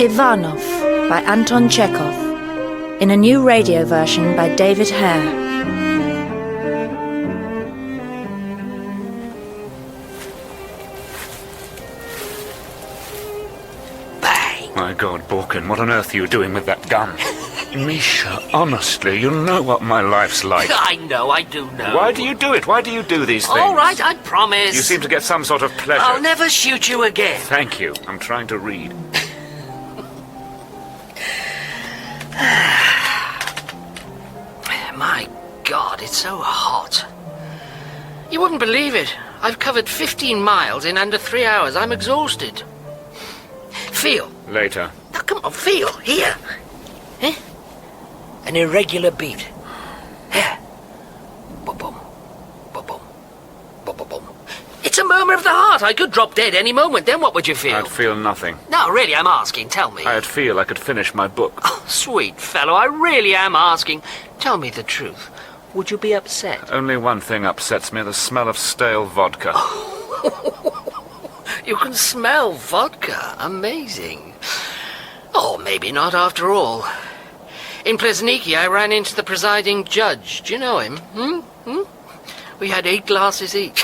Ivanov by Anton Chekhov, in a new radio version by David Hare. Bang! My God, Orkin, what on earth are you doing with that gun? Misha, honestly, you know what my life's like. I know, I do know. Why do you do it? Why do you do these things? All right, I promise. You seem to get some sort of pleasure. I'll never shoot you again. Thank you. I'm trying to read. My God, it's so hot. You wouldn't believe it. I've covered 15 miles in under 3 hours. I'm exhausted. Feel. Later. Now, come on, feel. Here. Eh? An irregular beat. Here. Boom-boom. Boom-boom. Boom-boom. It's a murmur of the heart. I could drop dead any moment. Then what would you feel? I'd feel nothing. No, really, I'm asking. Tell me. I'd feel I could finish my book. Oh, sweet fellow, I really am asking. Tell me the truth. Would you be upset? Only one thing upsets me, the smell of stale vodka. You can smell vodka. Amazing. Oh, maybe not after all. In Plesniki, I ran into the presiding judge. Do you know him? We had 8 glasses each.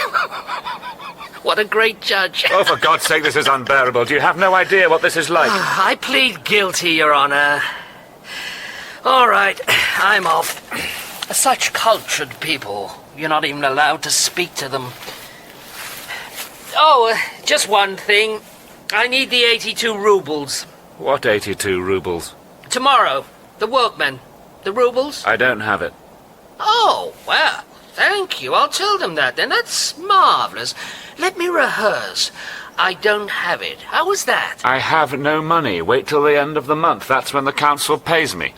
What a great judge. Oh, for God's sake, this is unbearable. Do you have no idea what this is like? I plead guilty, Your Honor. All right, I'm off. Such cultured people. You're not even allowed to speak to them. Oh, just one thing. I need the 82 rubles. What 82 rubles? Tomorrow. The workmen. The rubles? I don't have it. Oh, well, thank you. I'll tell them that then. That's marvellous. Let me rehearse. I don't have it. How was that? I have no money. Wait till the end of the month. That's when the council pays me.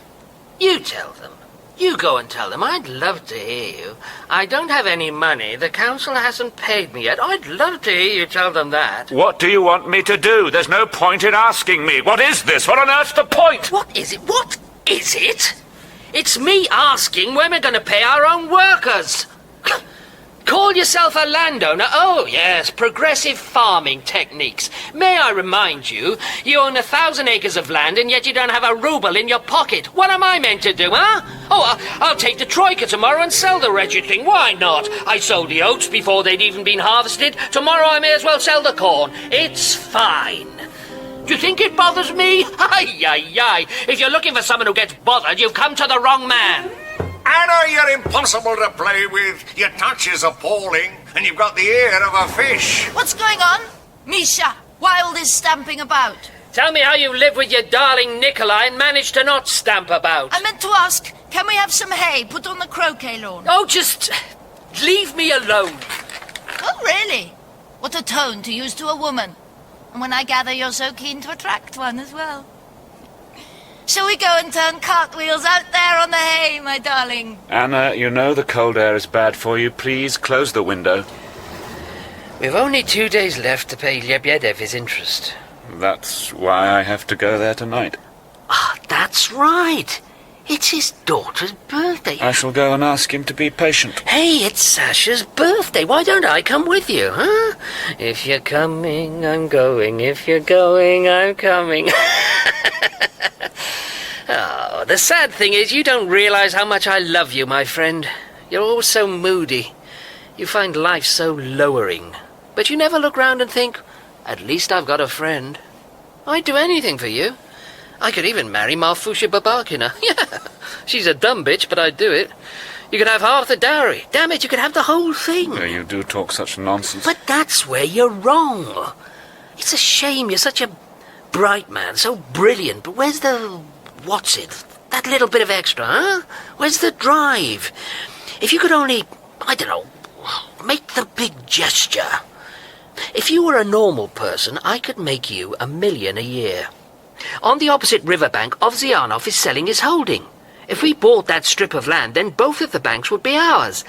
You tell them. You go and tell them. I'd love to hear you. I don't have any money. The council hasn't paid me yet. I'd love to hear you tell them that. What do you want me to do? There's no point in asking me. What is this? What on earth's the point? What is it? What is it? It's me asking when we're going to pay our own workers. Call yourself a landowner? Oh, yes, progressive farming techniques. May I remind you, you own 1,000 acres of land and yet you don't have a ruble in your pocket. What am I meant to do, huh? Oh, I'll take the troika tomorrow and sell the wretched thing. Why not? I sold the oats before they'd even been harvested. Tomorrow I may as well sell the corn. It's fine. Do you think it bothers me? Ay, ay, ay. If you're looking for someone who gets bothered, you've come to the wrong man. Anna, you're impossible to play with. Your touch is appalling, and you've got the ear of a fish. What's going on? Misha, why all this stamping about? Tell me how you live with your darling Nikolai and manage to not stamp about. I meant to ask, can we have some hay put on the croquet lawn? Oh, just leave me alone. Oh, really? What a tone to use to a woman. And when I gather you're so keen to attract one as well. Shall we go and turn cartwheels out there on the hay, my darling? Anna, you know the cold air is bad for you. Please close the window. We've only 2 days left to pay Yebedev his interest. That's why I have to go there tonight. Ah, that's right. It's his daughter's birthday. I shall go and ask him to be patient. Hey, it's Sacha's birthday. Why don't I come with you, huh? If you're coming, I'm going. If you're going, I'm coming. Oh, the sad thing is you don't realize how much I love you, my friend. You're always so moody. You find life so lowering. But you never look round and think, at least I've got a friend. I'd do anything for you. I could even marry Marfusha Babakina. Yeah, she's a dumb bitch, but I'd do it. You could have half the dowry. Damn it, you could have the whole thing. Yeah, you do talk such nonsense. But that's where you're wrong. It's a shame you're such a bright man, so brilliant, but where's the... what's it? That little bit of extra, huh? Where's the drive? If you could only, I don't know, make the big gesture. If you were a normal person, I could make you $1 million a year. On the opposite riverbank, Ivanov is selling his holding. If we bought that strip of land, then both of the banks would be ours.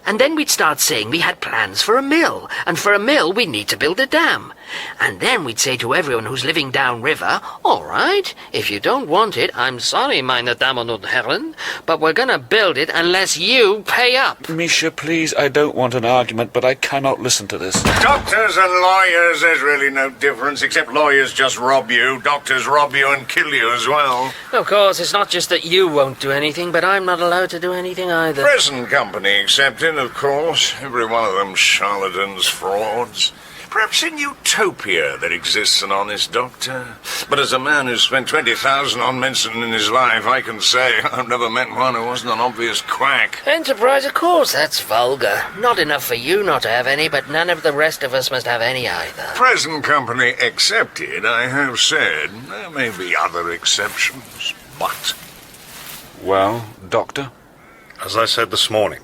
And then we'd start saying we had plans for a mill, and for a mill we need to build a dam. And then we'd say to everyone who's living downriver, all right, if you don't want it, I'm sorry, meine Damen und Herren, but we're going to build it unless you pay up. Misha, please, I don't want an argument, but I cannot listen to this. Doctors and lawyers, there's really no difference, except lawyers just rob you, doctors rob you and kill you as well. Of course, it's not just that you won't do anything, but I'm not allowed to do anything either. Present company accepted, of course. Every one of them charlatans, frauds. Perhaps in Utopia there exists an honest doctor. But as a man who's spent 20,000 on medicine in his life, I can say I've never met one who wasn't an obvious quack. Enterprise, of course, that's vulgar. Not enough for you not to have any, but none of the rest of us must have any either. Present company accepted, I have said. There may be other exceptions, but... Well, Doctor? As I said this morning,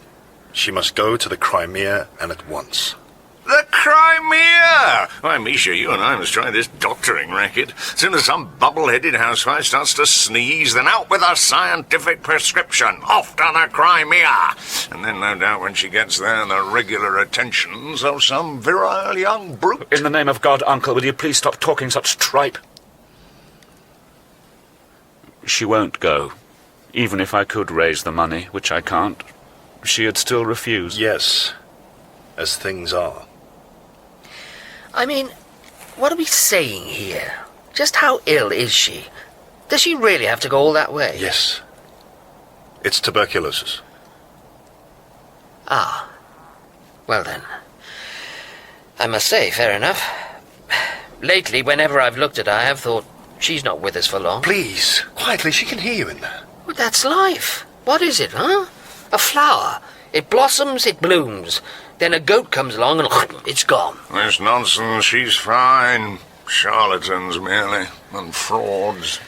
she must go to the Crimea, and at once. The Crimea! Why, Misha, you and I must try this doctoring racket. As soon as some bubble-headed housewife starts to sneeze, then out with a scientific prescription. Off to the Crimea! And then, no doubt, when she gets there, the regular attentions of some virile young brute. In the name of God, Uncle, will you please stop talking such tripe? She won't go. Even if I could raise the money, which I can't, she'd still refuse. Yes, as things are. I mean, what are we saying here? Just how ill is she? Does she really have to go all that way? Yes. It's tuberculosis. Ah. Well then. I must say, fair enough. Lately, whenever I've looked at her, I have thought, she's not with us for long. Please, quietly, she can hear you in there. Well, that's life. What is it, huh? A flower. It blossoms, it blooms. Then a goat comes along and it's gone. This nonsense, she's fine. Charlatans, merely, and frauds.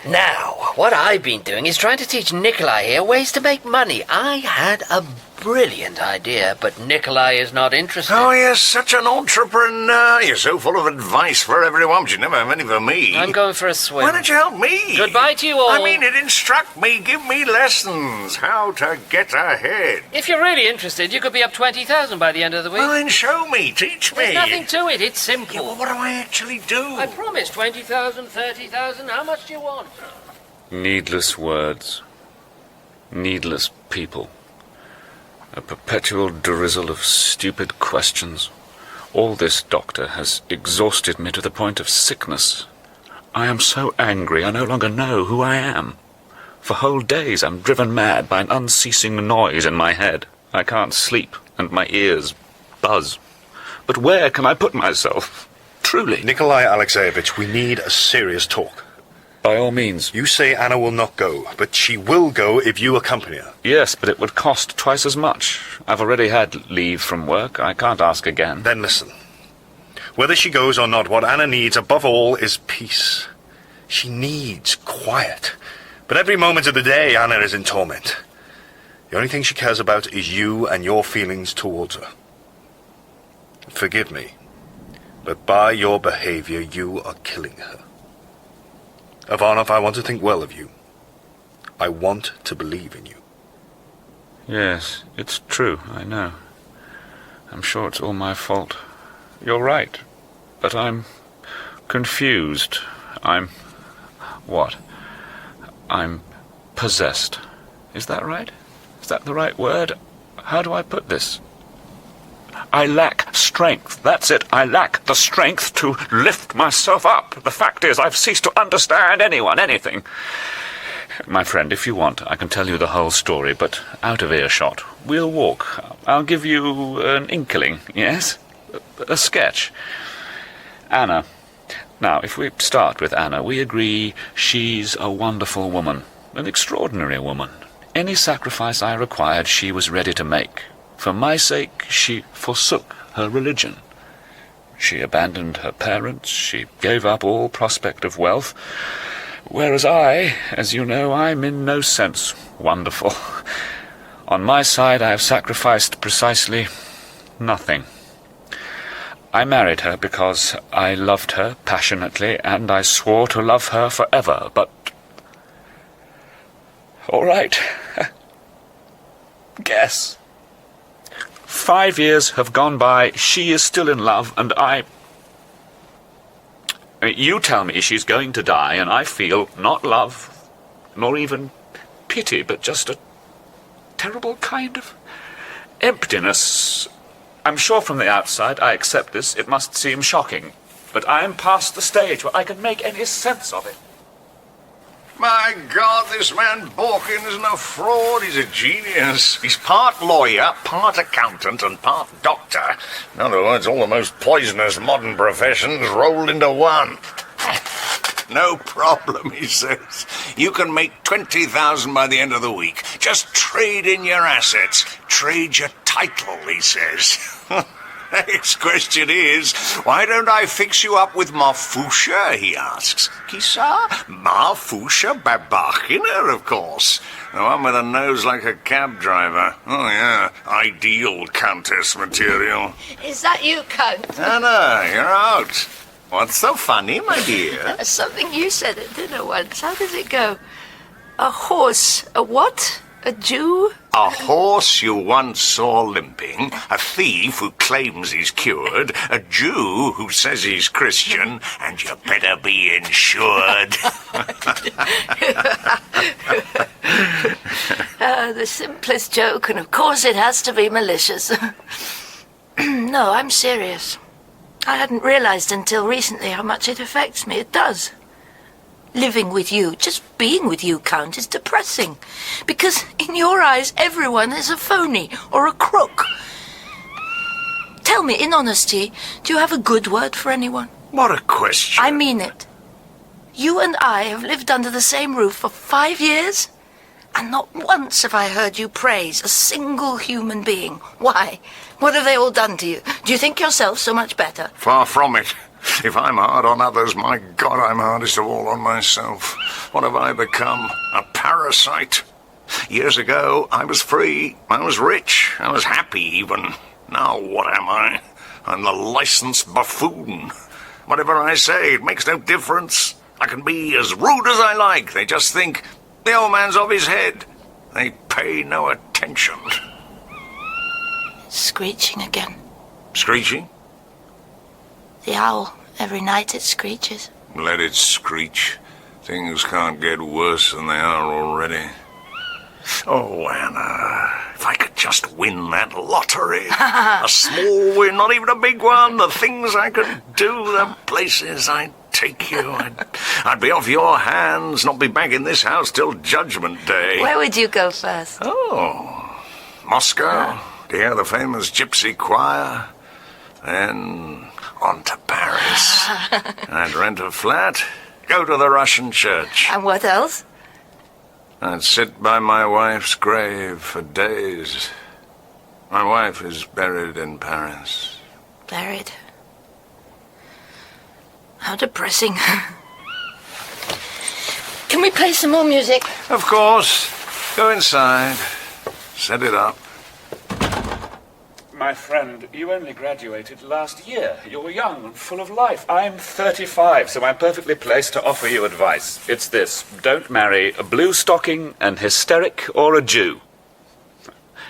Now, what I've been doing is trying to teach Nikolai here ways to make money. I had a brilliant idea, but Nikolai is not interested. Oh, you're such an entrepreneur. You're so full of advice for everyone, but you never have any for me. I'm going for a swim. Why don't you help me? Goodbye to you all. I mean, it instruct me, give me lessons. How to get ahead. If you're really interested, you could be up 20,000 by the end of the week. Well, then show me, teach me. There's nothing to it, it's simple. Yeah, well, what do I actually do? I promise, 20,000, 30,000, how much do you want? Needless words. Needless people. A perpetual drizzle of stupid questions. All this, Doctor, has exhausted me to the point of sickness. I am so angry I no longer know who I am. For whole days I'm driven mad by an unceasing noise in my head. I can't sleep, and my ears buzz. But where can I put myself? Truly. Nikolai Alexeyevich, we need a serious talk. By all means. You say Anna will not go, but she will go if you accompany her. Yes, but it would cost twice as much. I've already had leave from work. I can't ask again. Then listen. Whether she goes or not, what Anna needs above all is peace. She needs quiet. But every moment of the day, Anna is in torment. The only thing she cares about is you and your feelings towards her. Forgive me, but by your behavior, you are killing her. Ivanov, I want to think well of you. I want to believe in you. Yes, it's true, I know. I'm sure it's all my fault. You're right, but I'm confused. What? I'm possessed. Is that right? Is that the right word? How do I put this? I lack strength. That's it. I lack the strength to lift myself up. The fact is, I've ceased to understand anyone, anything. My friend, if you want, I can tell you the whole story, but out of earshot. We'll walk. I'll give you an inkling, yes? A sketch. Anna. Now, if we start with Anna, we agree she's a wonderful woman, an extraordinary woman. Any sacrifice I required, she was ready to make. For my sake, she forsook her religion. She abandoned her parents, she gave up all prospect of wealth, whereas I, as you know, I'm in no sense wonderful. On my side, I have sacrificed precisely nothing. I married her because I loved her passionately, and I swore to love her forever, but... All right. Guess. 5 years have gone by, she is still in love, and I mean, you tell me she's going to die, and I feel not love, nor even pity, but just a terrible kind of emptiness. I'm sure from the outside, I accept this, it must seem shocking, but I am past the stage where I can make any sense of it. My God, this man Orkin isn't a fraud. He's a genius. He's part lawyer, part accountant, and part doctor. In other words, all the most poisonous modern professions rolled into one. No problem, he says. You can make 20,000 by the end of the week. Just trade in your assets. Trade your title, he says. Next question is, why don't I fix you up with Marfusha, he asks. Kisa? Marfusha Babakina, of course. The one with a nose like a cab driver. Oh, yeah. Ideal Countess material. Is that you, Count? Anna, you're out. What's so funny, my dear? Something you said at dinner once. How does it go? A horse. A what? A Jew? A horse you once saw limping, a thief who claims he's cured, a Jew who says he's Christian, and you better be insured. The simplest joke, and of course it has to be malicious. No, I'm serious. I hadn't realized until recently how much it affects me. It does. Living with you, just being with you, Count, is depressing. Because in your eyes, everyone is a phony or a crook. Tell me, in honesty, do you have a good word for anyone? What a question. I mean it. You and I have lived under the same roof for 5 years, and not once have I heard you praise a single human being. Why? What have they all done to you? Do you think yourself so much better? Far from it. If I'm hard on others, my God, I'm hardest of all on myself. What have I become? A parasite. Years ago, I was free. I was rich. I was happy, even. Now, what am I? I'm the licensed buffoon. Whatever I say, it makes no difference. I can be as rude as I like. They just think the old man's off his head. They pay no attention. Screeching again. Screeching? The owl. Every night it screeches. Let it screech. Things can't get worse than they are already. Oh, Anna, if I could just win that lottery. A small win, not even a big one. The things I could do, the places I'd take you. I'd be off your hands, not be back in this house till Judgment Day. Where would you go first? Oh, Moscow, to hear the famous gypsy choir. Then on to Paris. I'd rent a flat, go to the Russian church. And what else? I'd sit by my wife's grave for days. My wife is buried in Paris. Buried. How depressing. Can we play some more music? Of course. Go inside. Set it up. My friend, you only graduated last year. You're young and full of life. I'm 35, so I'm perfectly placed to offer you advice. It's this: don't marry a blue stocking, an hysteric, or a Jew.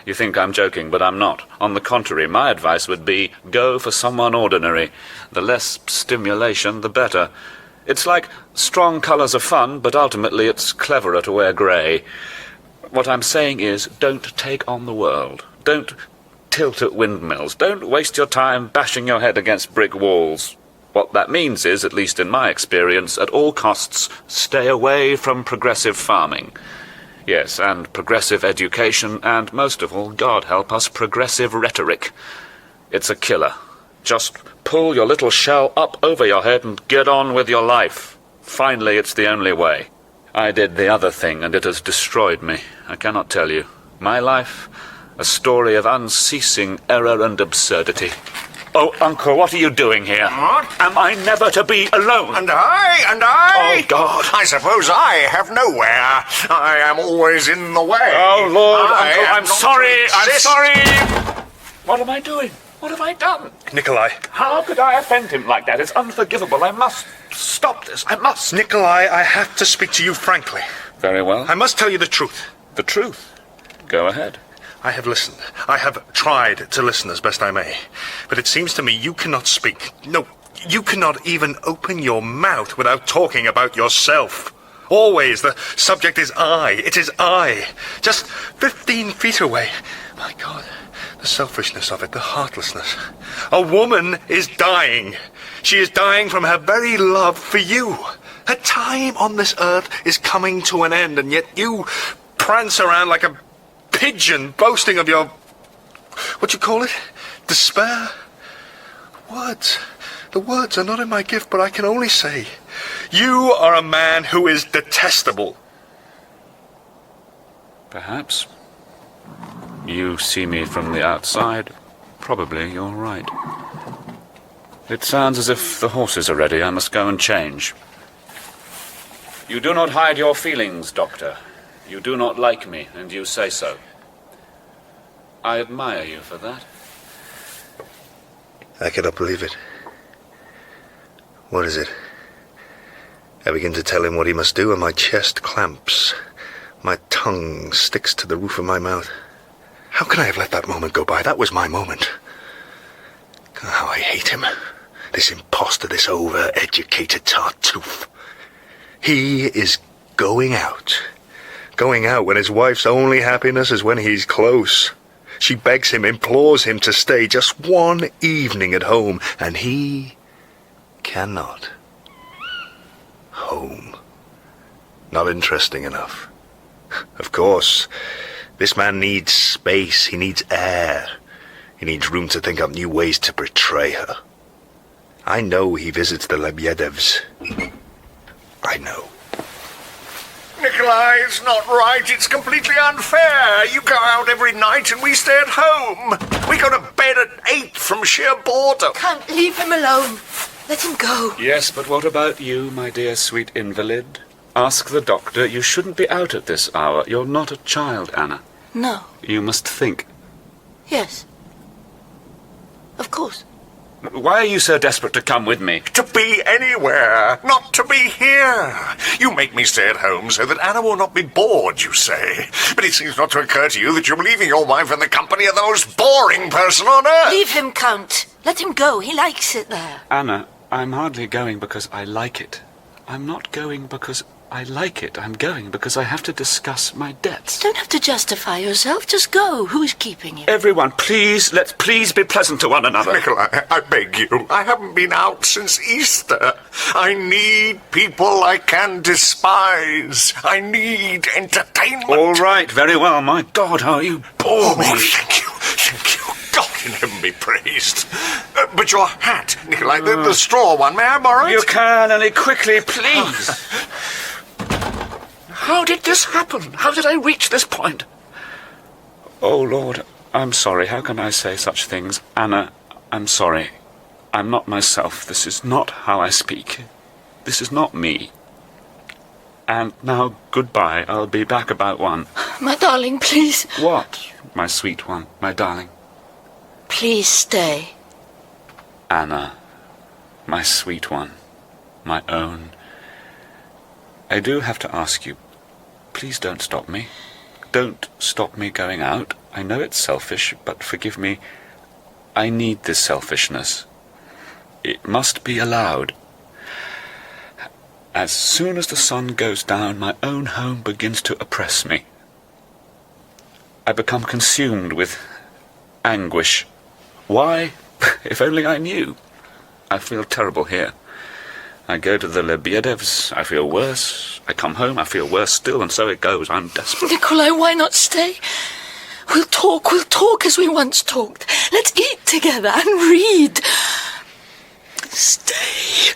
You think I'm joking, but I'm not. On the contrary, my advice would be go for someone ordinary. The less stimulation, the better. It's like strong colours are fun, but ultimately it's cleverer to wear grey. What I'm saying is, don't take on the world. Don't tilt at windmills. Don't waste your time bashing your head against brick walls. What that means is, at least in my experience, at all costs, stay away from progressive farming. Yes, and progressive education, and most of all, God help us, progressive rhetoric. It's a killer. Just pull your little shell up over your head and get on with your life. Finally, it's the only way. I did the other thing, and it has destroyed me. I cannot tell you. My life, a story of unceasing error and absurdity. Oh, Uncle, what are you doing here? What? Am I never to be alone? And I? Oh, God. I suppose I have nowhere. I am always in the way. Oh, Lord, I Uncle, am I'm not sorry, to I'm exist. sorry! What am I doing? What have I done? Nikolai. How could I offend him like that? It's unforgivable. I must stop this. I must. Nikolai, I have to speak to you frankly. Very well. I must tell you the truth. The truth. Go ahead. I have listened. I have tried to listen as best I may. But it seems to me you cannot speak. No, you cannot even open your mouth without talking about yourself. Always the subject is I. It is I. Just 15 feet away. My God, the selfishness of it, the heartlessness. A woman is dying. She is dying from her very love for you. Her time on this earth is coming to an end, and yet you prance around like a pigeon boasting of your, what you call it, despair. Words. The words are not in my gift, but I can only say, you are a man who is detestable. Perhaps. You see me from the outside. Probably you're right. It sounds as if the horses are ready. I must go and change. You do not hide your feelings, Doctor. You do not like me, and you say so. I admire you for that. I cannot believe it. What is it? I begin to tell him what he must do, and my chest clamps. My tongue sticks to the roof of my mouth. How can I have let that moment go by? That was my moment. How I hate him. This impostor, this over-educated Tartuffe. He is going out. Going out when his wife's only happiness is when he's close. She begs him, implores him to stay just one evening at home, and he cannot. Home. Not interesting enough. Of course, this man needs space, he needs air. He needs room to think up new ways to betray her. I know he visits the Yebedevs. I know. Nikolai, it's not right. It's completely unfair. You go out every night and we stay at home. We go to bed at 8 from sheer boredom. Can't leave him alone. Let him go. Yes, but what about you, my dear sweet invalid? Ask the doctor. You shouldn't be out at this hour. You're not a child, Anna. No. You must think. Yes. Of course. Why are you so desperate to come with me? To be anywhere, not to be here. You make me stay at home so that Anna will not be bored, you say. But it seems not to occur to you that you're leaving your wife in the company of the most boring person on earth. Leave him, Count. Let him go. He likes it there. Anna, I'm hardly going because I like it. I'm not going because I like it. I'm going because I have to discuss my debts. You don't have to justify yourself. Just go. Who's keeping you? Everyone, please, let's please be pleasant to one another. Nikolai, I beg you. I haven't been out since Easter. I need people I can despise. I need entertainment. All right, very well. My God, how you bore me. Oh, thank you. Thank you. God in heaven be praised. But your hat, Nikolai, the straw one, may I borrow it? You can, and quickly, please. How did this happen? How did I reach this point? Oh, Lord, I'm sorry. How can I say such things? Anna, I'm sorry. I'm not myself. This is not how I speak. This is not me. And now, goodbye. I'll be back about 1. My darling, please. What, my sweet one, my darling? Please stay. Anna, my sweet one, my own. I do have to ask you, please don't stop me. Don't stop me going out. I know it's selfish, but forgive me. I need this selfishness. It must be allowed. As soon as the sun goes down, my own home begins to oppress me. I become consumed with anguish. Why? If only I knew. I feel terrible here. I go to the Yebedevs, I feel worse. I come home, I feel worse still, and so it goes. I'm desperate. Nikolai, why not stay? We'll talk as we once talked. Let's eat together and read. Stay.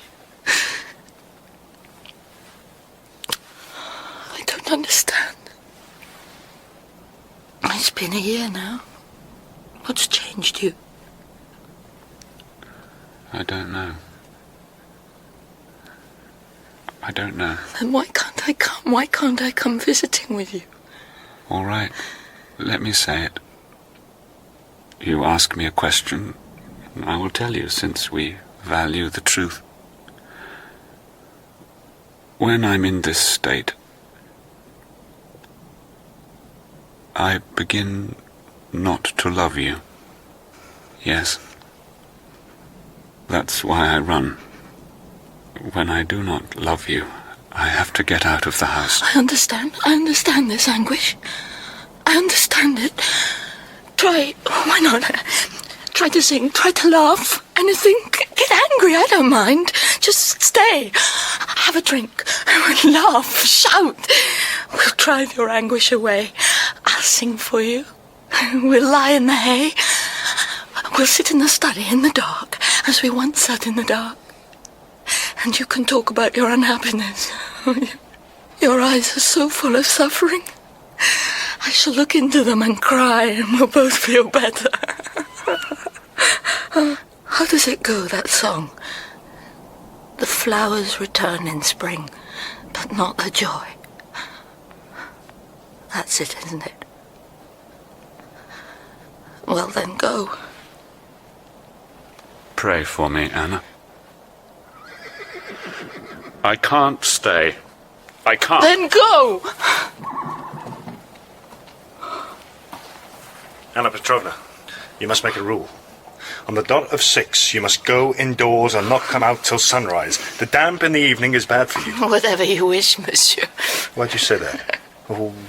I don't understand. It's been a year now. What's changed you? I don't know. I don't know. Then why can't I come? Why can't I come visiting with you? All right, let me say it. You ask me a question, and I will tell you, since we value the truth. When I'm in this state, I begin not to love you. Yes. That's why I run. When I do not love you, I have to get out of the house. I understand this anguish. I understand it. Why not? Try to sing, try to laugh, anything. Get angry, I don't mind. Just stay. Have a drink. Laugh, shout. We'll drive your anguish away. I'll sing for you. We'll lie in the hay. We'll sit in the study in the dark, as we once sat in the dark. And you can talk about your unhappiness. Your eyes are so full of suffering. I shall look into them and cry, and we'll both feel better. How does it go, that song? The flowers return in spring, but not the joy. That's it, isn't it? Well, then go. Pray for me, Anna. I can't stay. I can't. Then go! Anna Petrovna, you must make a rule. On the dot of 6, you must go indoors and not come out till sunrise. The damp in the evening is bad for you. Whatever you wish, monsieur. Why'd you say that?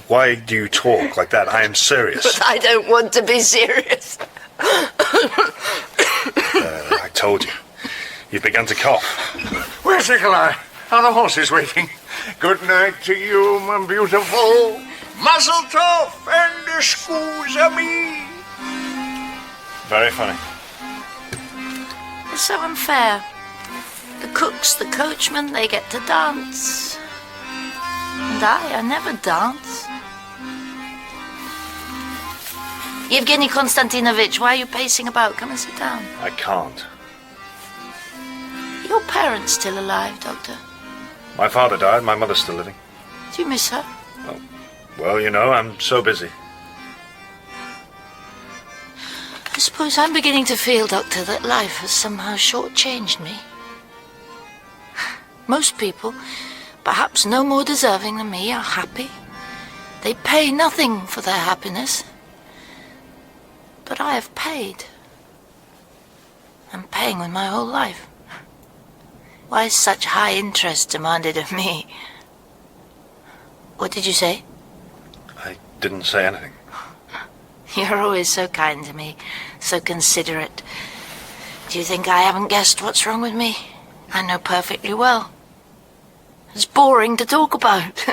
Why do you talk like that? I am serious. But I don't want to be serious. I told you. You've begun to cough. Where's Nikolai? Are the horses waiting? Good night to you, my beautiful. Muzzle tov and scusa me. Very funny. It's so unfair. The cooks, the coachmen, they get to dance. And I never dance. Yevgeny Konstantinovich, why are you pacing about? Come and sit down. I can't. Your parents still alive, Doctor? My father died, my mother's still living. Do you miss her? Well, you know, I'm so busy. I suppose I'm beginning to feel, Doctor, that life has somehow shortchanged me. Most people, perhaps no more deserving than me, are happy. They pay nothing for their happiness. But I have paid. I'm paying with my whole life. Why is such high interest demanded of me? What did you say? I didn't say anything. You're always so kind to me, so considerate. Do you think I haven't guessed what's wrong with me? I know perfectly well. It's boring to talk about.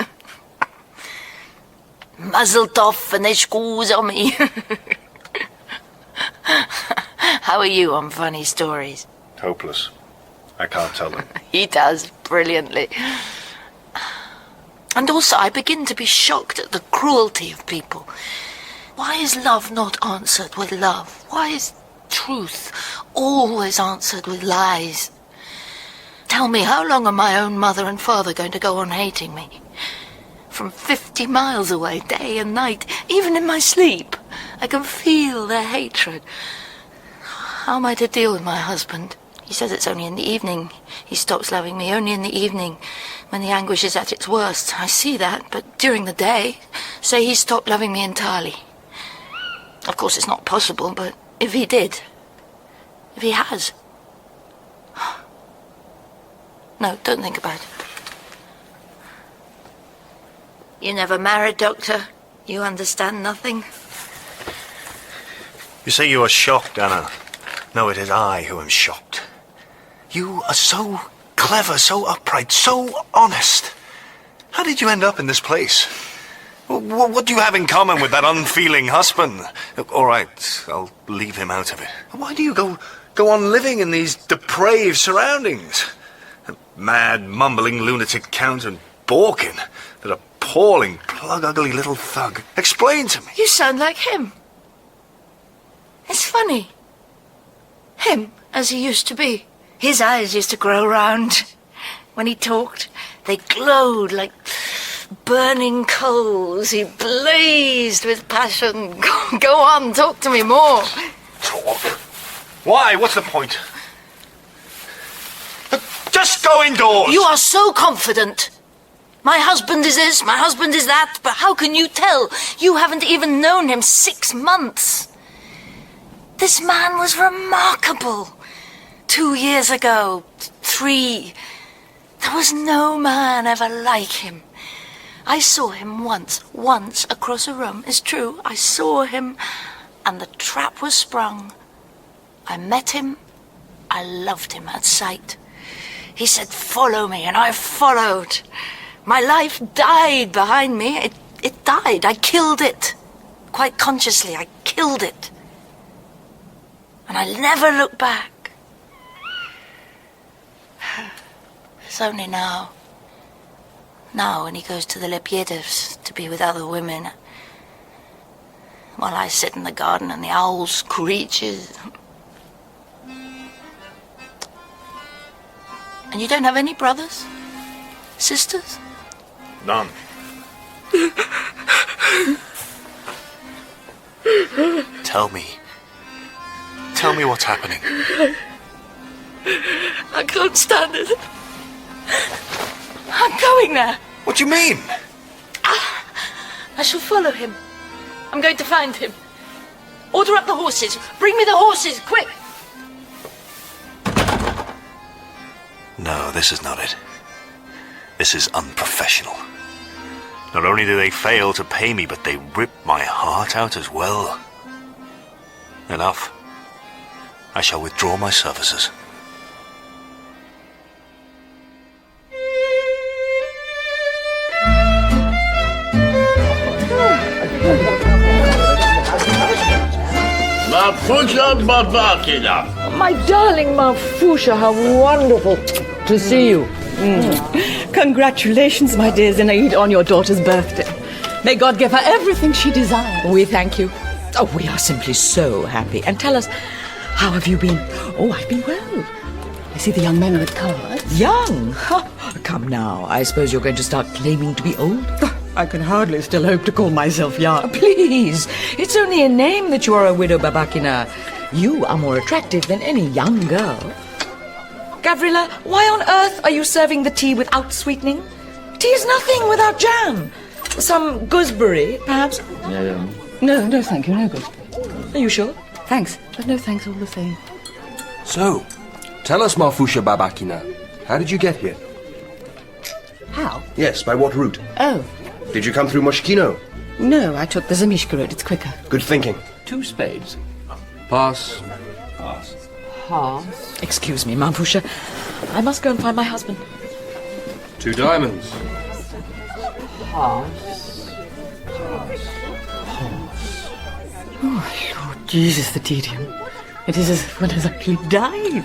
Muzzle tov and they scusa me. How are you on funny stories? Hopeless. I can't tell them. He does brilliantly. And also I begin to be shocked at the cruelty of people. Why is love not answered with love? Why is truth always answered with lies? Tell me, how long are my own mother and father going to go on hating me? From 50 miles away, day and night, even in my sleep, I can feel their hatred. How am I to deal with my husband? He says it's only in the evening he stops loving me, only in the evening, when the anguish is at its worst. I see that, but during the day, say he stopped loving me entirely. Of course, it's not possible, but if he did, if he has... No, don't think about it. You never married, Doctor. You understand nothing. You say you are shocked, Anna. No, it is I who am shocked. You are so clever, so upright, so honest. How did you end up in this place? What do you have in common with that unfeeling husband? All right, I'll leave him out of it. Why do you go on living in these depraved surroundings? A mad, mumbling lunatic Count and Orkin, that appalling, plug-ugly little thug. Explain to me. You sound like him. It's funny. Him, as he used to be. His eyes used to grow round. When he talked, they glowed like burning coals. He blazed with passion. Go on, talk to me more. Talk? Why? What's the point? Just go indoors. You are so confident. My husband is this, my husband is that, but how can you tell? You haven't even known him 6 months. This man was remarkable. 2 years ago, 3, there was no man ever like him. I saw him once across a room. It's true, I saw him, and the trap was sprung. I met him, I loved him at sight. He said, follow me, and I followed. My life died behind me. It died. I killed it. Quite consciously, I killed it. And I never looked back. It's only now when he goes to the Yebedevs to be with other women, while I sit in the garden and the owls screeches. And you don't have any brothers? Sisters? None. Tell me what's happening. I can't stand it. I'm going there. What do you mean? I shall follow him. I'm going to find him. Order up the horses. Bring me the horses, quick. No, this is not it. This is unprofessional. Not only do they fail to pay me, but they rip my heart out as well. Enough. I shall withdraw my services. Mafusha Babakina. My darling Mafusha, how wonderful to see you. Congratulations, my dear Zinaid, on your daughter's birthday. May God give her everything she desires. We thank you. Oh, we are simply so happy. And tell us, how have you been? Oh, I've been well. I see the young men are at cards. Young? Come now, I suppose you're going to start claiming to be old? I can hardly still hope to call myself young. Please, it's only a name that you are a widow Babakina. You are more attractive than any young girl. Gavrila, why on earth are you serving the tea without sweetening? Tea is nothing without jam. Some gooseberry, perhaps? No, thank you, no good. Are you sure? Thanks, but no thanks all the same. So, tell us, Mafusha Babakina, how did you get here? How? Yes, by what route? Oh, Did you come through Moshkino? no, I took the Zamishka road, it's quicker. Good thinking. 2 spades. Pass. Excuse me, Mafusha. I must go and find my husband. 2 diamonds. Oh, Lord Jesus, the tedium. It is as if one has actually died.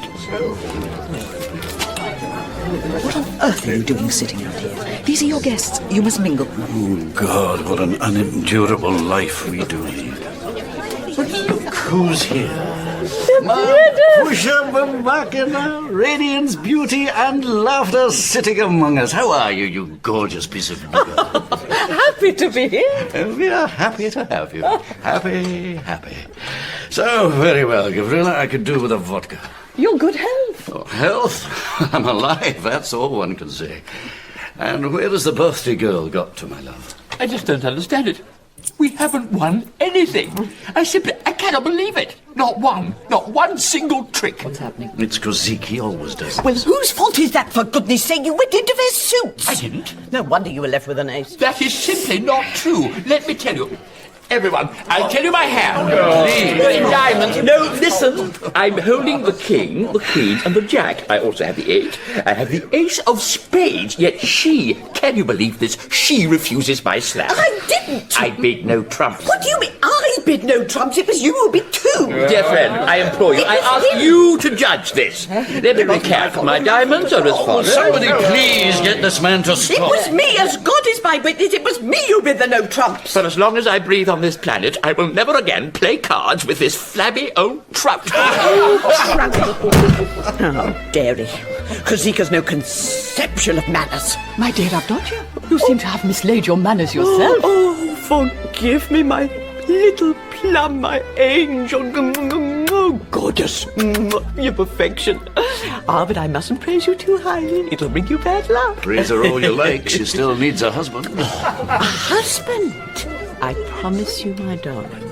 what on earth are you doing sitting out here? These are your guests. You must mingle. Oh, God, what an unendurable life we do lead. But look who's here. Mafusha Babakina, radiance, beauty, and laughter sitting among us. How are you, you gorgeous piece of liquor? Happy to be here. We are happy to have you. Happy. So, very well, Gavrila, I could do with a vodka. Your good health. Oh, health? I'm alive, that's all one can say. And where has the birthday girl got to, my love? I just don't understand it. We haven't won anything. I cannot believe it. Not one single trick. What's happening? It's Koziki always does. Well, whose fault is that, for goodness sake? You went into their suits. I didn't. No wonder you were left with an ace. That is simply not true. Let me tell you. Everyone, I'll tell you my hand. Please. Diamonds. No, listen. I'm holding the king, the queen, and the jack. I also have the 8. I have the ace of spades, yet can you believe this? She refuses my slap. I didn't. I bid no trumps. What do you mean? I bid no trumps. It was you who bid 2. Dear friend, I implore you, I ask you to judge this. Let me recap. My diamonds are as follows. Somebody please get this man to It stop. was me, as God is my witness. It was me who bid the no trumps. For as long as I breathe on this planet, I will never again play cards with this flabby old trout. How dare he? Kozika's no conception of manners. My dear Avdotya, you seem to have mislaid your manners yourself. Oh, forgive me, my little plum, my angel. Oh, gorgeous. Your perfection. Ah, but I mustn't praise you too highly. It'll bring you bad luck. Praise her all you like. She still needs a husband. A husband? I promise you, my darling,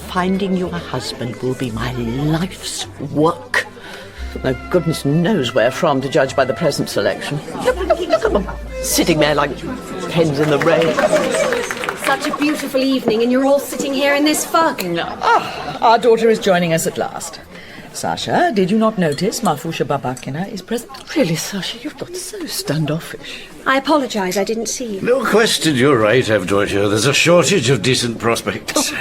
finding you a husband will be my life's work. Though goodness knows where from, to judge by the present selection. Look at them, sitting there like hens in the rain. Such a beautiful evening, and you're all sitting here in this fog. Our daughter is joining us at last. Sacha, did you not notice Marfusha Babakina is present? Really, Sacha, you've got so standoffish. I apologise, I didn't see you. No question, you're right, Avdotya. There's a shortage of decent prospects.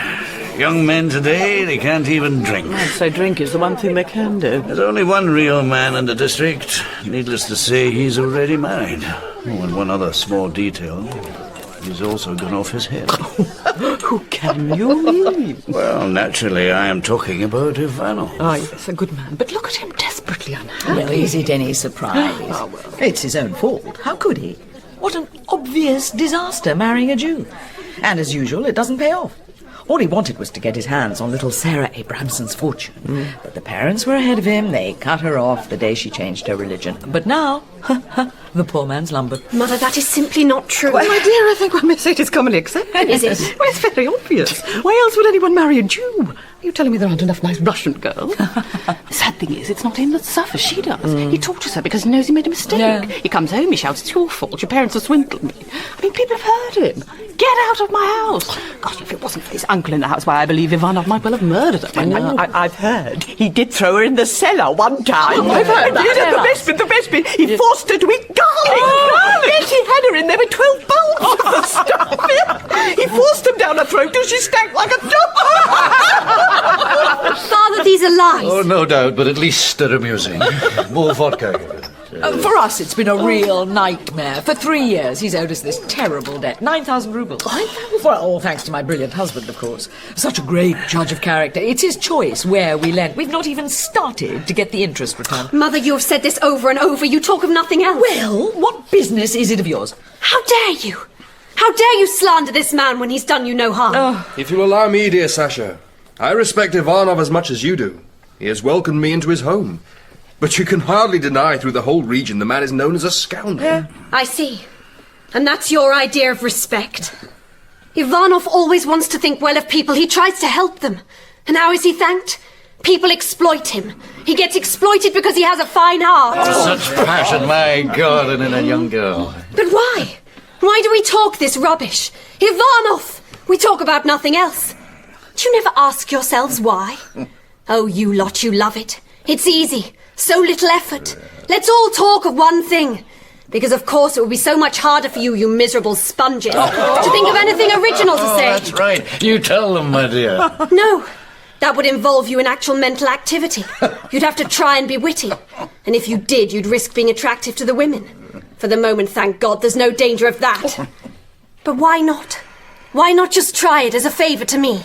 Young men today, they can't even drink. I'd say drink is the one thing they can do. There's only one real man in the district. Needless to say, he's already married. Oh, and one other small detail. He's also gone off his head. Who can you mean? Well, naturally, I am talking about Ivanov. Ah, yes, a good man. But look at him, desperately unhappy. Well, is it any surprise? Oh, well. It's his own fault. How could he? What an obvious disaster, marrying a Jew. And as usual, it doesn't pay off. All he wanted was to get his hands on little Sarah Abrahamson's fortune. But the parents were ahead of him. They cut her off the day she changed her religion. But now, the poor man's lumbered. Mother, that is simply not true. Well, my dear, I think I may say it is commonly accepted. Is it? Well, it's very obvious. Why else would anyone marry a Jew? Are you telling me there aren't enough nice Russian girls? The sad thing is, it's not him that suffers, she does. He tortures her because he knows he made a mistake. Yeah. He comes home, he shouts, it's your fault, your parents have swindled me. I mean, people have heard him. Get out of my house. Gosh, if it wasn't for this uncle in the house, why, I believe Ivanov might well have murdered her. I've heard. He did throw her in the cellar one time. I've heard that. The best bit. He forced her to eat garlic. Yes, he had her in there with 12 bowls of the stuff. He forced them down her throat till she stank like a dog. Father, these are lies. Oh, no doubt, but at least they're amusing. More vodka. For us, it's been a real nightmare. For 3 years, he's owed us this terrible debt. 9,000 rubles. 9,000? Well, all thanks to my brilliant husband, of course. Such a great judge of character. It's his choice where we lend. We've not even started to get the interest returned. Mother, you have said this over and over. You talk of nothing else. Well, what business is it of yours? How dare you? How dare you slander this man when he's done you no harm? If you'll allow me, dear Sacha, I respect Ivanov as much as you do. He has welcomed me into his home. But you can hardly deny through the whole region the man is known as a scoundrel. I see. And that's your idea of respect. Ivanov always wants to think well of people. He tries to help them. And how is he thanked? People exploit him. He gets exploited because he has a fine heart. Such passion, my God, and in a young girl. But why? Why do we talk this rubbish? Ivanov! We talk about nothing else. Do you never ask yourselves why? Oh, you lot, you love it. It's easy. So little effort. Let's all talk of one thing. Because, of course, it would be so much harder for you, you miserable sponges, to think of anything original to say. That's right. You tell them, my dear. No. That would involve you in actual mental activity. You'd have to try and be witty. And if you did, you'd risk being attractive to the women. For the moment, thank God, there's no danger of that. But why not? Why not just try it as a favour to me?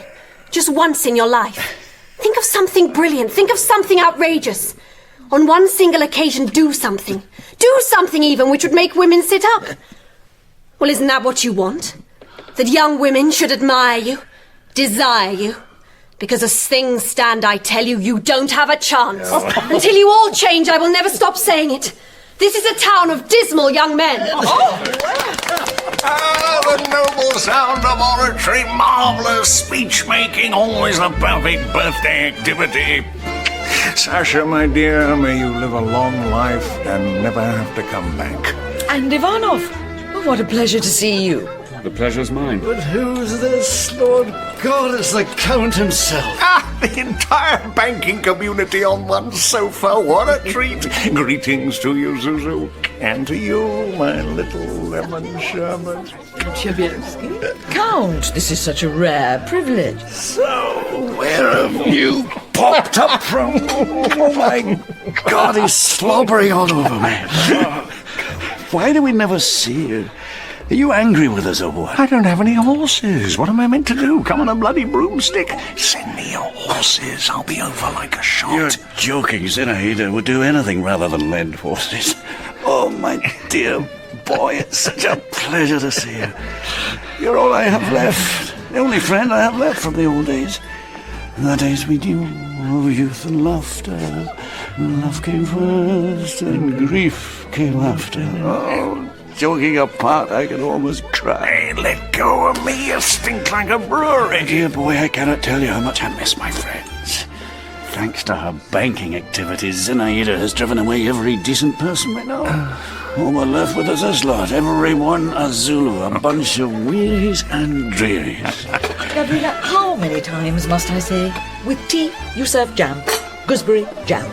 Just once in your life. Think of something brilliant. Think of something outrageous. On one single occasion, do something. Do something even which would make women sit up. Well, isn't that what you want? That young women should admire you, desire you? Because as things stand, I tell you, you don't have a chance. Until you all change, I will never stop saying it. This is a town of dismal young men. The noble sound of oratory, marvellous speech-making, always a perfect birthday activity. Sacha, my dear, may you live a long life and never have to come back. And Ivanov, what a pleasure to see you. The pleasure's mine. But who's this, Lord God? It's the Count himself. The entire banking community on one sofa. What a treat. Greetings to you, Zuzu. And to you, my little lemon sherbet. Shebelsky? Count, this is such a rare privilege. So, where have you popped up from? Oh, my God, he's slobbering all over me. Why do we never see you? Are you angry with us or what? I don't have any horses. What am I meant to do? Come on a bloody broomstick? Send me your horses. I'll be over like a shot. You're joking, Zinaida would do anything rather than lend horses. Oh, my dear boy, it's such a pleasure to see you. You're all I have left. The only friend I have left from the old days. The days we knew of youth and laughter. Love came first and grief came after. Oh, joking apart, I can almost cry. Hey, let go of me, you stink like a brewery. Dear boy, I cannot tell you how much I miss my friends. Thanks to her banking activities, Zinaida has driven away every decent person we know. All we're left with is this lot. Everyone a Zulu, a bunch of wearies and drearies. Gabriela, how many times must I say? With tea, you serve jam. Gooseberry jam.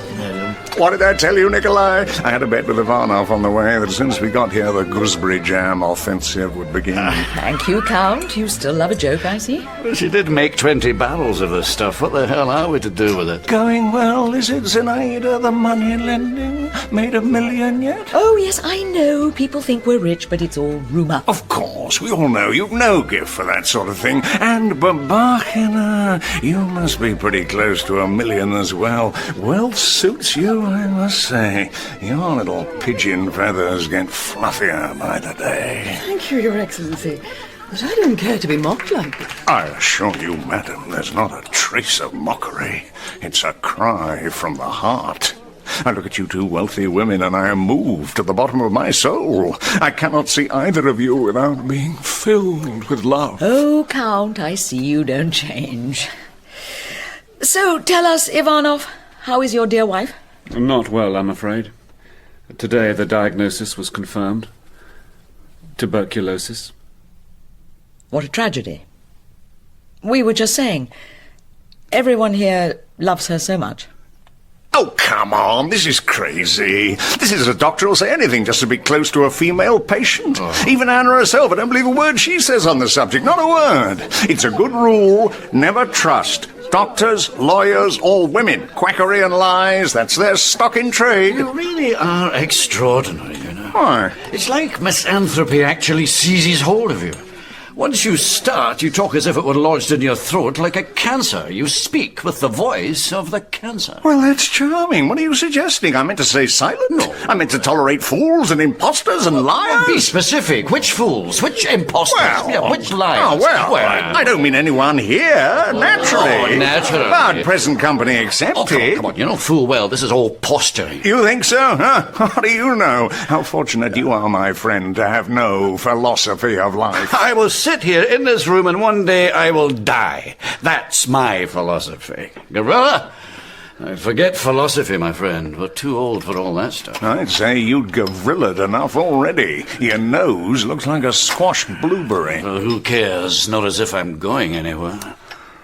What did I tell you, Nikolai? I had a bet with Ivanov on the way that as soon as we got here, the gooseberry jam offensive would begin. Thank you, Count. You still love a joke, I see. Well, she did make 20 barrels of this stuff. What the hell are we to do with it? Going well, is it, Zinaida? The money lending? Made $1 million yet? Oh, yes, I know. People think we're rich, but it's all rumour. Of course, we all know you've no gift for that sort of thing. And Babakina, you must be pretty close to $1 million as well. Well, suits you, I must say. Your little pigeon feathers get fluffier by the day. Thank you, Your Excellency. But I don't care to be mocked like this. I assure you, madam, there's not a trace of mockery. It's a cry from the heart. I look at you two wealthy women and I am moved to the bottom of my soul. I cannot see either of you without being filled with love. Oh, Count, I see you don't change. So, tell us, Ivanov, how is your dear wife? Not well, I'm afraid. Today the diagnosis was confirmed. Tuberculosis. What a tragedy. We were just saying, everyone here loves her so much. Oh, come on, this is crazy. This is a doctor who'll say anything just to be close to a female patient. Even Anna herself, I don't believe a word she says on the subject, not a word. It's a good rule, never trust. Doctors, lawyers, all women. Quackery and lies, that's their stock in trade. You really are extraordinary, you know. Why? It's like misanthropy actually seizes hold of you. Once you start, you talk as if it were lodged in your throat like a cancer. You speak with the voice of the cancer. Well, that's charming. What are you suggesting? I meant to say silent? No. I meant to tolerate fools and impostors and liars? Be specific. Which fools? Which impostors? Well, which liars? I don't mean anyone here, naturally. Oh, naturally. But present company accepted. Come on, you know full well this is all posturing. You think so, huh? What do you know? How fortunate you are, my friend, to have no philosophy of life. I will sit here in this room and one day I will die. That's my philosophy. Gavrila, I forget philosophy, my friend. We're too old for all that stuff. I'd say you'd gavrillaed enough already. Your nose looks like a squashed blueberry. Well, who cares? Not as if I'm going anywhere.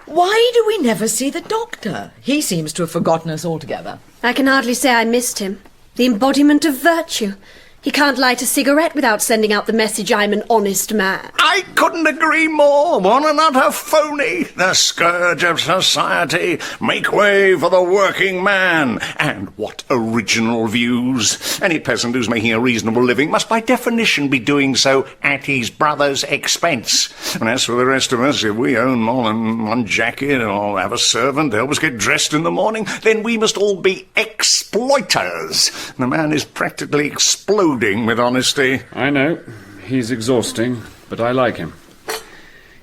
Why do we never see the doctor? He seems to have forgotten us altogether. I can hardly say I missed him. The embodiment of virtue. He can't light a cigarette without sending out the message I'm an honest man. I couldn't agree more. One and utter phony. The scourge of society. Make way for the working man. And what original views. Any peasant who's making a reasonable living must by definition be doing so at his brother's expense. And as for the rest of us, if we own more than one jacket or have a servant to help us get dressed in the morning, then we must all be exploiters. The man is practically exploding with honesty. I know. He's exhausting, but I like him.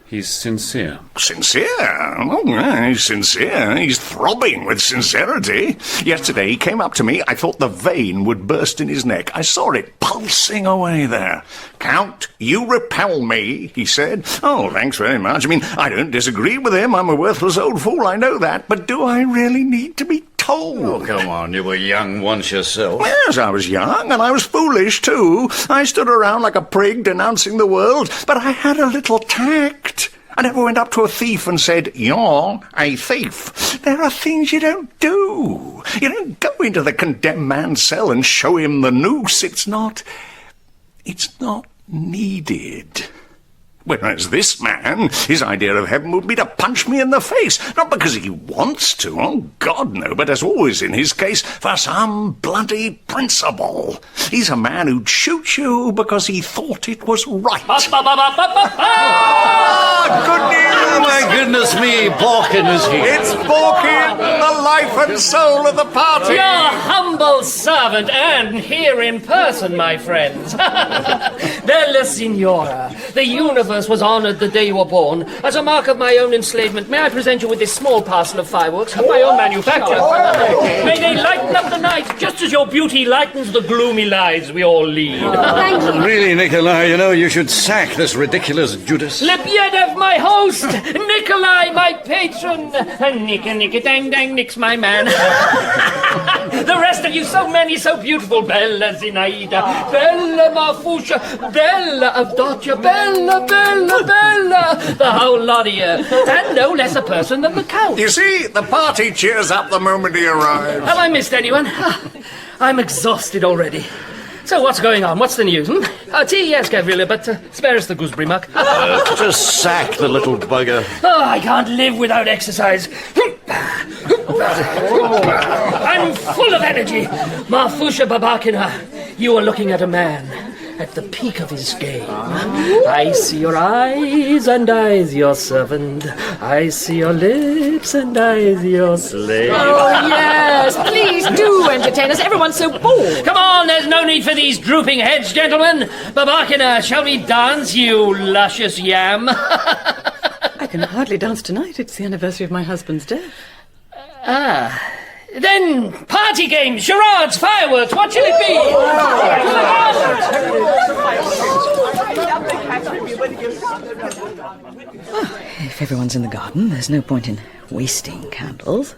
He's sincere. Sincere? Oh, yeah, he's sincere. He's throbbing with sincerity. Yesterday he came up to me. I thought the vein would burst in his neck. I saw it pulsing away there. Count, you repel me, he said. Oh, thanks very much. I mean, I don't disagree with him. I'm a worthless old fool, I know that. But do I really need to be told? Oh, come on. You were young once yourself. Yes, I was young, and I was foolish, too. I stood around like a prig denouncing the world, but I had a little tact. I never went up to a thief and said, "You're a thief." There are things you don't do. You don't go into the condemned man's cell and show him the noose. It's not needed. Whereas this man, his idea of heaven would be to punch me in the face. Not because he wants to, oh God no, but as always in his case, for some bloody principle. He's a man who'd shoot you because he thought it was right. Good news! Oh, my goodness me, Orkin is here. It's Orkin, the life and soul of the party. Your humble servant, and here in person, my friends. Bella Signora, the universe was honoured the day you were born. As a mark of my own enslavement, may I present you with this small parcel of fireworks of my own manufacture? May they lighten up the night, just as your beauty lightens the gloomy lives we all lead. Thank you. Really, Nikolai, you know, you should sack this ridiculous Judas. Yebedev, my host! Nikolai, my patron! Nika-nika-dang-dang, Nick's my man. The rest of you, so many, so beautiful. Bella Zinaida, Bella Marfusha, Bella Avdotya, Bella, Bella, Bella! The whole lot of you. And no less a person than the Count. You see, the party cheers up the moment he arrives. Have I missed anyone? I'm exhausted already. So what's going on? What's the news? Tea, yes, Gavrila, but spare us the gooseberry muck. Just sack the little bugger. Oh, I can't live without exercise. I'm full of energy. Marfusha Babakina, you are looking at a man at the peak of his game. I see your eyes, and I's your servant. I see your lips, and I's your slave. Oh, yes, please do entertain us. Everyone's so bored. Come on, there's no need for these drooping heads, gentlemen. Babakina, shall we dance, you luscious yam? I can hardly dance tonight. It's the anniversary of my husband's death. Then party games, charades, fireworks, what shall it be? If everyone's in the garden, there's no point in wasting candles.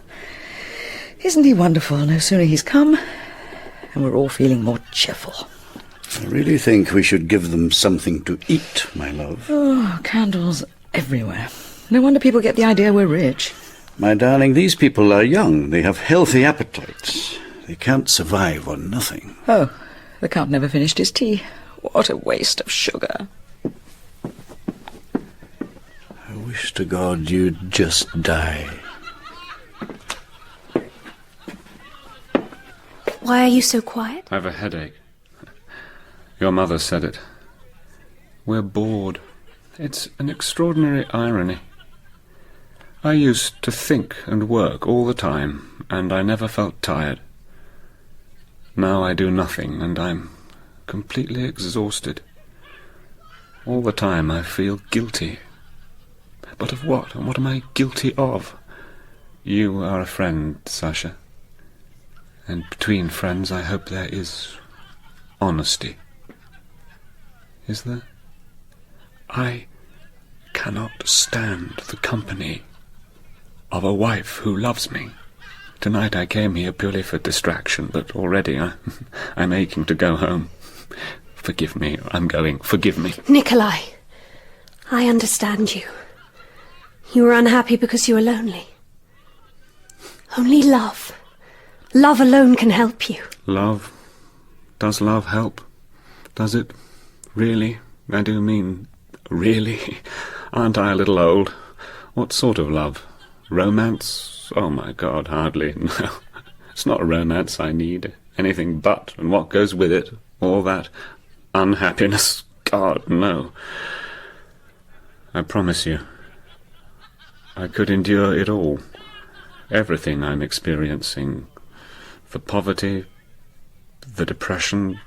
Isn't he wonderful? No sooner he's come, and we're all feeling more cheerful. I really think we should give them something to eat, my love. Oh, candles everywhere. No wonder people get the idea we're rich. My darling, these people are young. They have healthy appetites. They can't survive on nothing. Oh, the Count never finished his tea. What a waste of sugar. I wish to God you'd just die. Why are you so quiet? I have a headache. Your mother said it. We're bored. It's an extraordinary irony. I used to think and work all the time, and I never felt tired. Now I do nothing, and I'm completely exhausted. All the time I feel guilty. But of what? And what am I guilty of? You are a friend, Sacha. And between friends I hope there is honesty. Is there? I cannot stand the company of a wife who loves me. Tonight I came here purely for distraction, but already I'm aching to go home. Forgive me, I'm going. Forgive me. Nikolai, I understand you. You were unhappy because you were lonely. Only love. Love alone can help you. Love? Does love help? Does it? Really? I do mean, really? Aren't I a little old? What sort of love? Romance? Oh my God, hardly. No, it's not romance I need. Anything but, and what goes with it. All that unhappiness. God, no. I promise you, I could endure it all. Everything I'm experiencing. The poverty, the depression,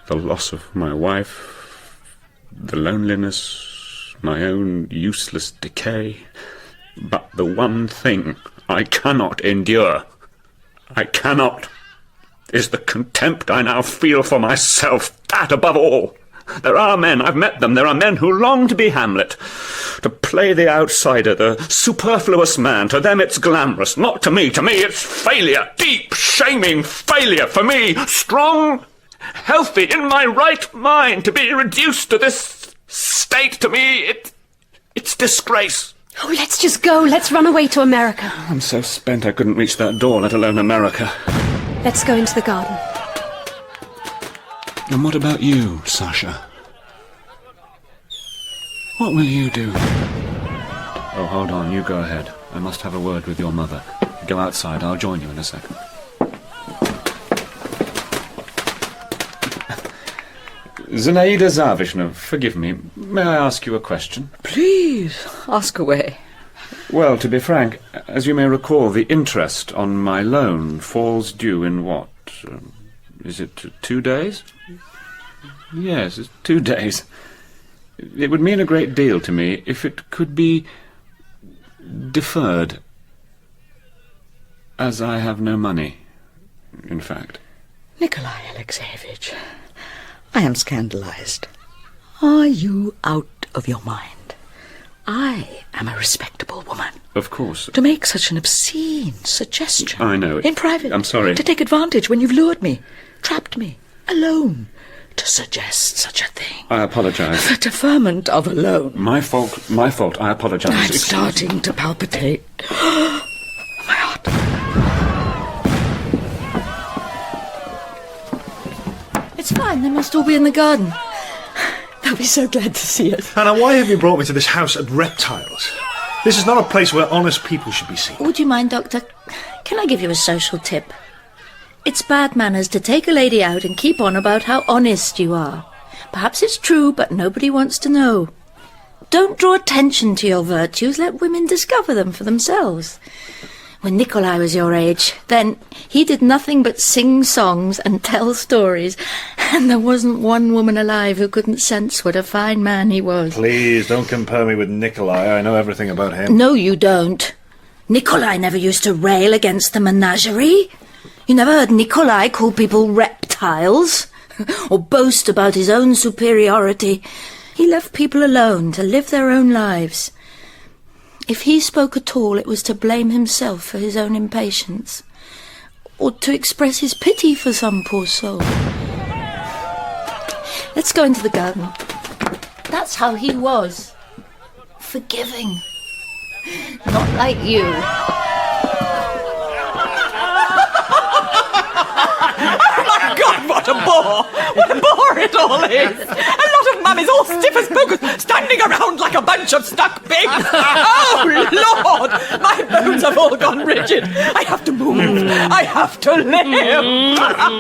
the loss of my wife, the loneliness, my own useless decay. But the one thing I cannot endure, I cannot, is the contempt I now feel for myself. That above all. There are men, I've met them, there are men who long to be Hamlet, to play the outsider, the superfluous man. To them it's glamorous, not to me. To me it's failure, deep, shaming failure. For me, strong, healthy, in my right mind, to be reduced to this state, to me, it's disgrace. Oh, let's just go. Let's run away to America. I'm so spent I couldn't reach that door, let alone America. Let's go into the garden. And what about you, Sacha? What will you do? Oh, hold on, you go ahead. I must have a word with your mother. Go outside, I'll join you in a second. Zinaida Zavishna, forgive me. May I ask you a question? Please, ask away. Well, to be frank, as you may recall, the interest on my loan falls due in what? Is it 2 days? Yes, it's 2 days. It would mean a great deal to me if it could be deferred, as I have no money, in fact. Nikolai Alexeyevich, I am scandalized. Are you out of your mind? I am a respectable woman. Of course. To make such an obscene suggestion... I know it. In private. I'm sorry. To take advantage when you've lured me, trapped me, alone. To suggest such a thing. I apologise. The deferment of a loan. My fault, I apologise. I'm starting to palpitate. My heart. It's fine, they must all be in the garden. They'll be so glad to see us. Hannah, why have you brought me to this house of reptiles? This is not a place where honest people should be seen. Would you mind, Doctor? Can I give you a social tip? It's bad manners to take a lady out and keep on about how honest you are. Perhaps it's true, but nobody wants to know. Don't draw attention to your virtues, let women discover them for themselves. When Nikolai was your age, then he did nothing but sing songs and tell stories, and there wasn't one woman alive who couldn't sense what a fine man he was. Please, don't compare me with Nikolai. I know everything about him. No, you don't. Nikolai never used to rail against the menagerie. You never heard Nikolai call people reptiles, or boast about his own superiority. He left people alone to live their own lives. If he spoke at all, it was to blame himself for his own impatience, or to express his pity for some poor soul. Let's go into the garden. That's how he was. Forgiving. Not like you. Oh my God, what a bore! What a bore it all is! A lot of mummies all stiff as pokers, standing around like a bunch of stuck pigs! Oh, Lord! My bones have all gone rigid! I have to move! I have to live!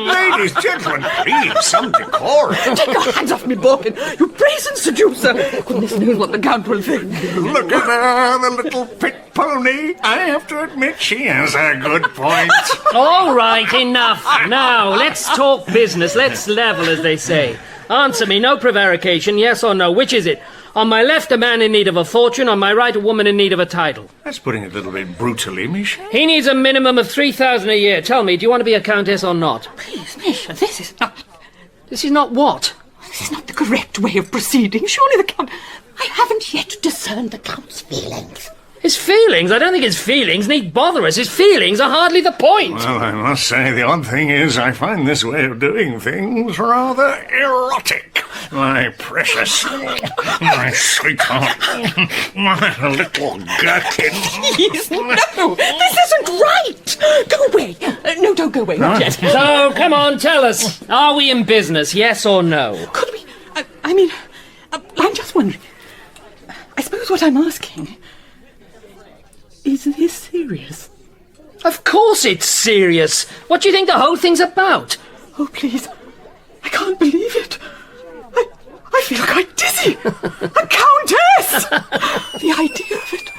Ladies, gentlemen, please, some decorum. Take your hands off me, Borkin! You brazen seducer! Goodness knows what the Count will think. Look at her, the little pit pony. I have to admit she has a good point. All right, enough. Now, let's talk business. Let's level, as they say. Answer me, no prevarication, yes or no. Which is it? On my left, a man in need of a fortune. On my right, a woman in need of a title. That's putting it a little bit brutally, Misha. He needs a minimum of 3,000 a year. Tell me, do you want to be a countess or not? Please, Misha, this is not... This is not what? This is not the correct way of proceeding. Surely the Count... I haven't yet discerned the Count's feelings. His feelings? I don't think his feelings need bother us. His feelings are hardly the point. Well, I must say, the odd thing is I find this way of doing things rather erotic. My precious, my sweetheart, my little gherkin. Please, no, this isn't right. Go away. No, don't go away, not yet. So, come on, tell us. Are we in business, yes or no? Could we? I'm just wondering. I suppose what I'm asking... Is this serious? Of course it's serious. What do you think the whole thing's about? Oh, please. I can't believe it. I feel quite dizzy. A countess! The idea of it.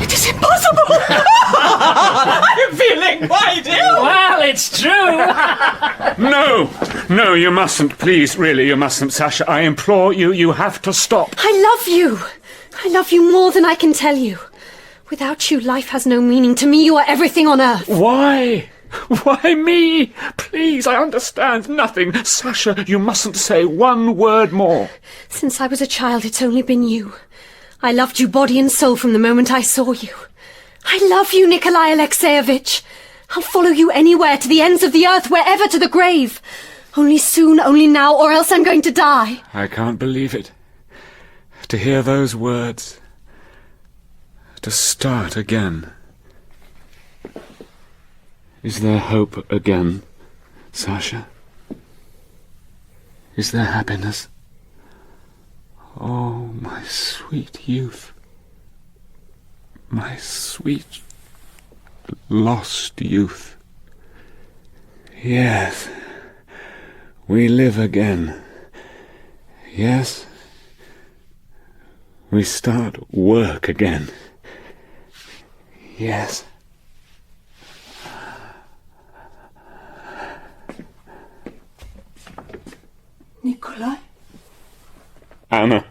It is impossible. I'm feeling quite ill. Well, it's true. No, you mustn't. Please, really, you mustn't, Sacha. I implore you, you have to stop. I love you. I love you more than I can tell you. Without you, life has no meaning. To me, you are everything on earth. Why? Why me? Please, I understand nothing. Sacha, you mustn't say one word more. Since I was a child, it's only been you. I loved you body and soul from the moment I saw you. I love you, Nikolai Alexeyevich. I'll follow you anywhere, to the ends of the earth, wherever, to the grave. Only soon, only now, or else I'm going to die. I can't believe it. To hear those words... To start again. Is there hope again, Sacha? Is there happiness? Oh, my sweet youth. My sweet, lost youth. Yes, we live again. Yes, we start work again. Yes. Nikolai? Anna.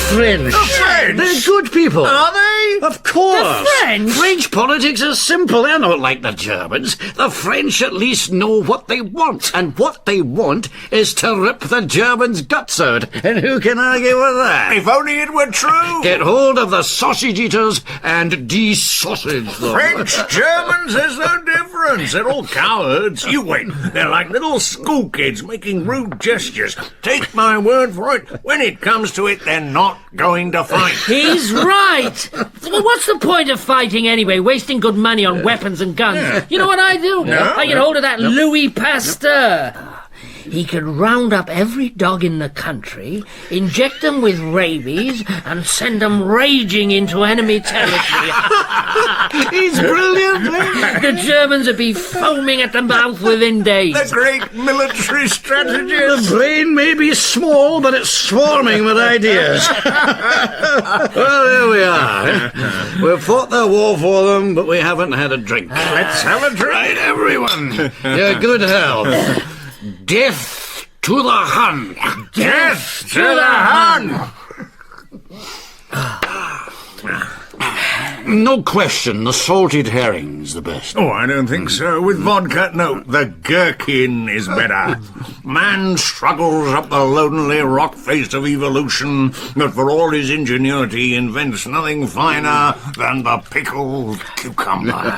French. The French? They're good people. Are they? Of course. The French? French politics is simple. They're not like the Germans. The French at least know what they want. And what they want is to rip the Germans' guts out. And who can argue with that? If only it were true. Get hold of the sausage eaters and de-sausage them. French, Germans, there's no difference. They're all cowards. You wait. They're like little school kids making rude gestures. Take my word for it. When it comes to it, they're not going to fight. He's right. Well, what's the point of fighting anyway? Wasting good money on weapons and guns. Yeah. You know what I do? No. I get hold of that Louis Pasteur. He could round up every dog in the country, inject them with rabies, and send them raging into enemy territory. He's brilliant. The Germans would be foaming at the mouth within days. The great military strategist. The brain may be small, but it's swarming with ideas. Well, there we are. We've fought their war for them, but we haven't had a drink. Let's have a drink. Right, everyone. Your good health. Death to the Hun! Death to the Hun! No question, the salted herring's the best. Oh, I don't think so. With vodka, no, the gherkin is better. Man struggles up the lonely rock face of evolution, but for all his ingenuity invents nothing finer than the pickled cucumber.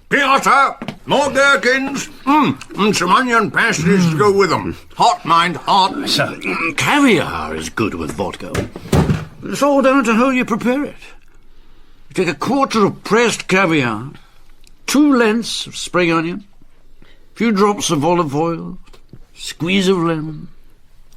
Piotr, more gherkins, and some onion pasties to go with them. Hot, mind, hot. So, caviar is good with vodka. It's all down to how you prepare it. Take a quarter of pressed caviar, 2 lengths of spring onion, a few drops of olive oil, squeeze of lemon.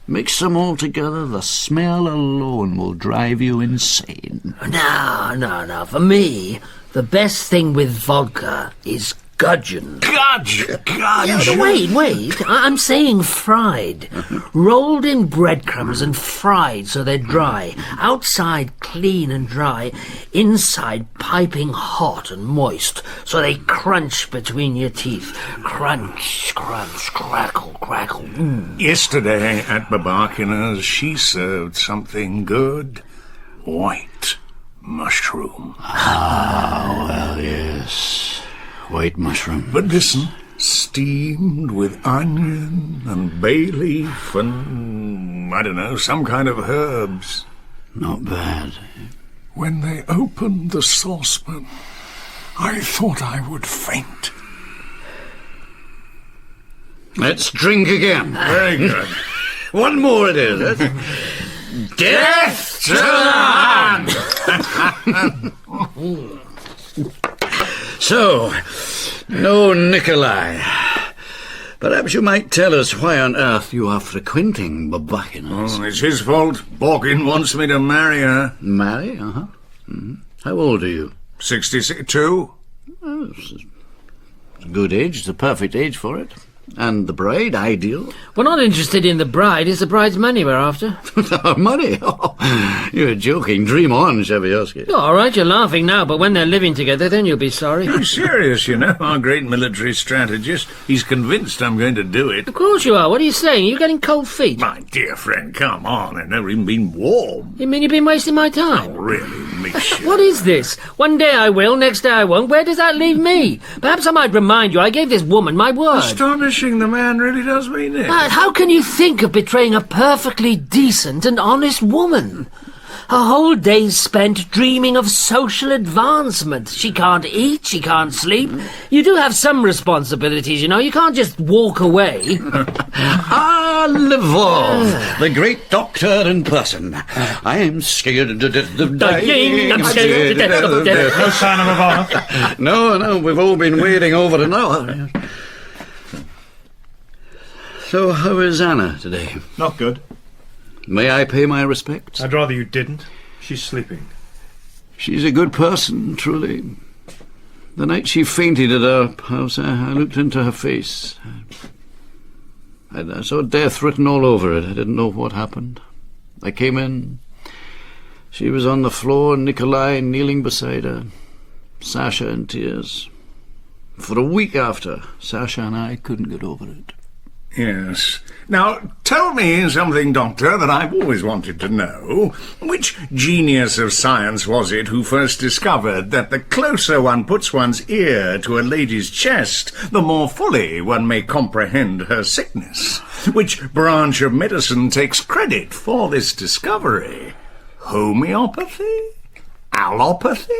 Mix them all together. The smell alone will drive you insane. No. For me, the best thing with vodka is gudgeon. Gudgeon? Yeah, wait. I'm saying fried. Rolled in breadcrumbs and fried so they're dry. Outside clean and dry. Inside piping hot and moist so they crunch between your teeth. Crunch, crunch, crackle, crackle. Yesterday at Babakina's, she served something good. White mushroom. Ah, well, yes. White mushroom. But listen, steamed with onion and bay leaf and, I don't know, some kind of herbs. Not bad. When they opened the saucepan, I thought I would faint. Let's drink again. Very good. One more it is. Death to the Hun! So, no Nikolai. Perhaps you might tell us why on earth you are frequenting Babakina's. Oh, it's his fault. Borkin wants me to marry her. Marry? Uh-huh. Mm-hmm. How old are you? 62. Oh, it's a good age. It's a perfect age for it. And the bride, ideal. We're not interested in the bride. It's the bride's money we're after. Money? Oh, you're joking. Dream on, Shebelsky. All right, you're laughing now, but when they're living together, then you'll be sorry. I'm serious, you know, our great military strategist. He's convinced I'm going to do it. Of course you are. What are you saying? You're getting cold feet. My dear friend, come on. I've never even been warm. You mean you've been wasting my time? Oh, really, Misha? What is this? One day I will, next day I won't. Where does that leave me? Perhaps I might remind you I gave this woman my word. Astonishing. The man really does mean it. But how can you think of betraying a perfectly decent and honest woman? Her whole day's spent dreaming of social advancement. She can't eat, she can't sleep. You do have some responsibilities, you know. You can't just walk away. Lvov, the great doctor in person. I am scared to death of dying. I'm scared to death of death. No sign of Ivanov? No, we've all been waiting over an hour. So, how is Anna today? Not good. May I pay my respects? I'd rather you didn't. She's sleeping. She's a good person, truly. The night she fainted at our house, I looked into her face. I saw death written all over it. I didn't know what happened. I came in. She was on the floor, Nikolai kneeling beside her, Sacha in tears. For a week after, Sacha and I couldn't get over it. Yes. Now, tell me something, Doctor, that I've always wanted to know. Which genius of science was it who first discovered that the closer one puts one's ear to a lady's chest, the more fully one may comprehend her sickness? Which branch of medicine takes credit for this discovery? Homeopathy? Allopathy?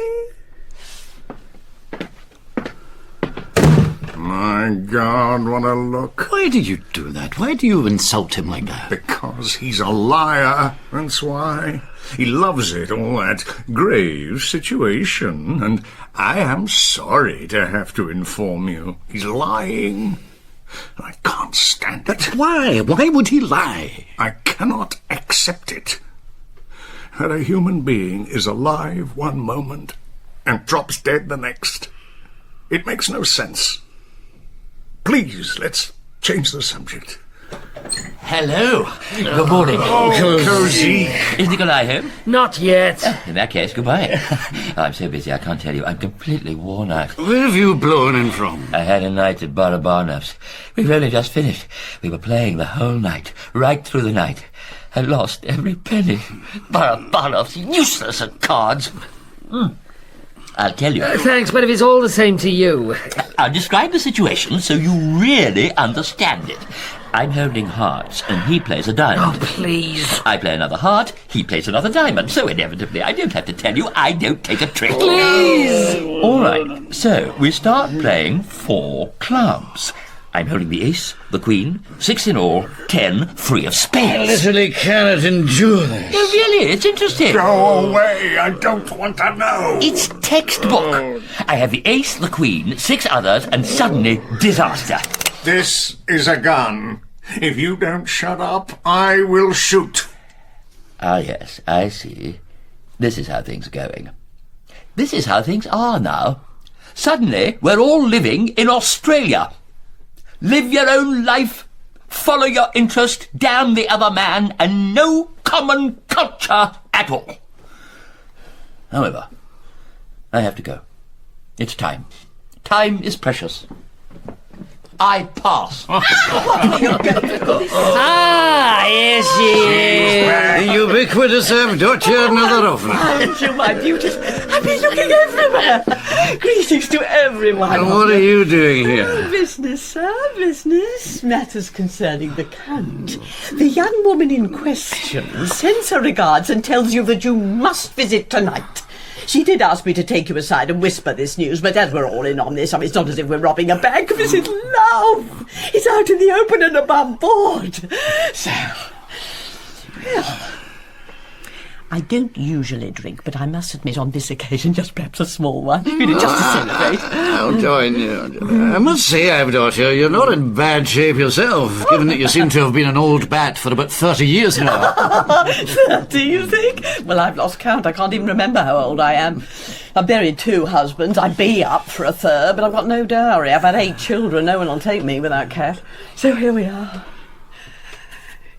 My God, what a look. Why do you do that? Why do you insult him like that? Because he's a liar, that's why. He loves it, all that grave situation, and I am sorry to have to inform you. He's lying. I can't stand it. But why? Why would he lie? I cannot accept it. That a human being is alive one moment and drops dead the next. It makes no sense. Please, let's change the subject. Hello. Good morning. Oh, Cozy. Is Nikolai home? Not yet. In that case, goodbye. I'm so busy, I can't tell you. I'm completely worn out. Where have you blown in from? I had a night at Barabanov's. We've only just finished. We were playing the whole night, right through the night. I lost every penny. Barabanov's useless at cards. I'll tell you. Thanks, but if it's all the same to you... I'll describe the situation so you really understand it. I'm holding hearts, and he plays a diamond. Oh, please. I play another heart, he plays another diamond, so inevitably I don't have to tell you I don't take a trick. Please! All right, so we start playing 4 clubs. I'm holding the ace, the queen, 6 in all, 10 free of spades. I literally cannot endure this. No, really, it's interesting. Go away, I don't want to know. It's textbook. I have the ace, the queen, 6 others, and suddenly disaster. This is a gun. If you don't shut up, I will shoot. Ah, yes, I see. This is how things are going. This is how things are now. Suddenly, we're all living in Australia. Live your own life, follow your interest, damn the other man, and no common culture at all. However, I have to go. It's time. Time is precious. I pass. Here she is. The ubiquitous Avdotya Nazarovna. You, my beauties. I've been looking everywhere. Greetings to everyone. And what are you doing here? Business, sir, business. Matters concerning the Count. The young woman in question sends her regards and tells you that you must visit tonight. She did ask me to take you aside and whisper this news, but as we're all in on this, it's not as if we're robbing a bank. This is love. It's out in the open and above board. So, well, I don't usually drink, but I must admit on this occasion, just perhaps a small one, just to celebrate. I'll join you. I must say, Avdotya, you're not in bad shape yourself, given that you seem to have been an old bat for about 30 years now. 30, you think? Well, I've lost count. I can't even remember how old I am. I've buried 2 husbands. I'd be up for a third, but I've got no dowry. I've had 8 children. No one will take me without cash. So here we are.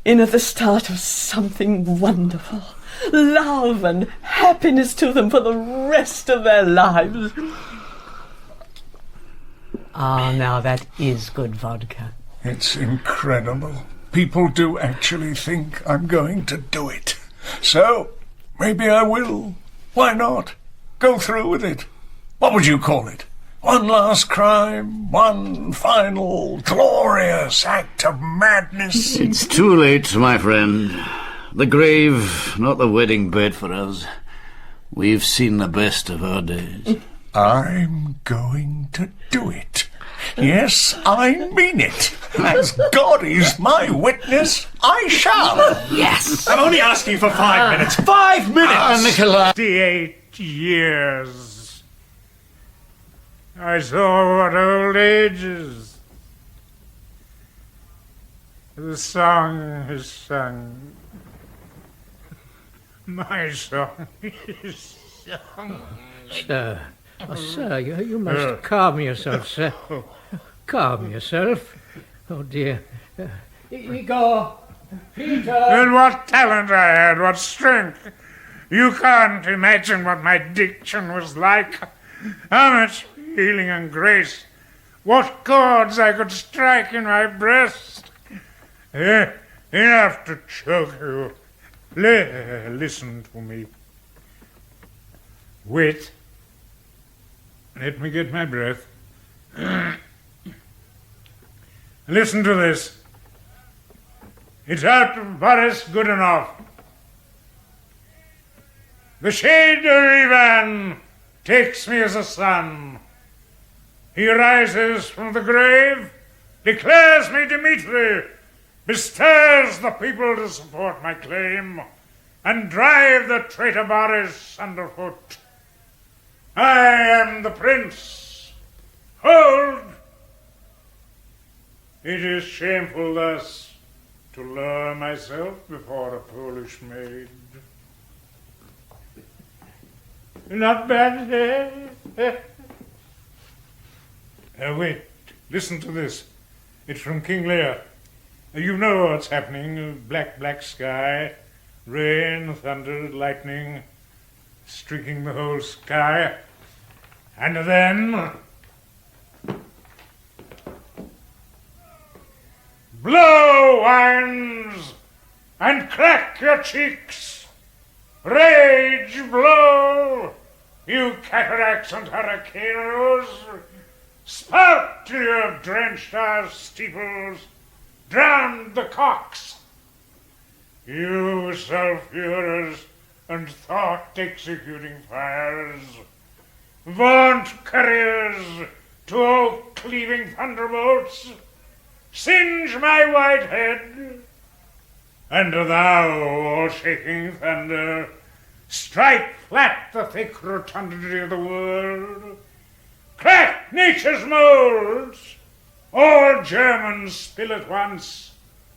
In at the start of something wonderful. Love and happiness to them for the rest of their lives. Ah, now that is good vodka. It's incredible. People do actually think I'm going to do it. So, maybe I will. Why not? Go through with it. What would you call it? One last crime, one final glorious act of madness. It's too late, my friend. The grave, not the wedding bed for us. We've seen the best of our days. I'm going to do it. Yes, I mean it. As God is my witness, I shall. Yes. I'm only asking for 5 minutes. 5 minutes! Nikolai. 58 years. I saw what old age is. The song is sung. My song is sung. Sir, sir, you must calm yourself, sir. Calm yourself. Oh, dear. Igor! Peter! And what talent I had, what strength! You can't imagine what my diction was like. How much feeling and grace. What chords I could strike in my breast. Enough to choke you. Listen to me. Wait. Let me get my breath. Listen to this. It's out of Boris Goodenough. The shade of Ivan takes me as a son. He rises from the grave, declares me Dmitri, bestirs the people to support my claim, and drive the traitor Boris underfoot. I am the prince. Hold! It is shameful thus to lower myself before a Polish maid. Not bad, eh? Wait, listen to this. It's from King Lear. You know what's happening. Black sky, rain, thunder, lightning, streaking the whole sky. And then... blow, winds, and crack your cheeks. Rage, blow, you cataracts and hurricanes. Spout till you have drenched our steeples, drowned the cocks. You self-hearers and thought-executing fires, vaunt couriers to oak-cleaving thunderbolts, singe my white head, and thou, O shaking thunder, strike flat the thick rotundity of the world, crack nature's molds, all Germans spill at once,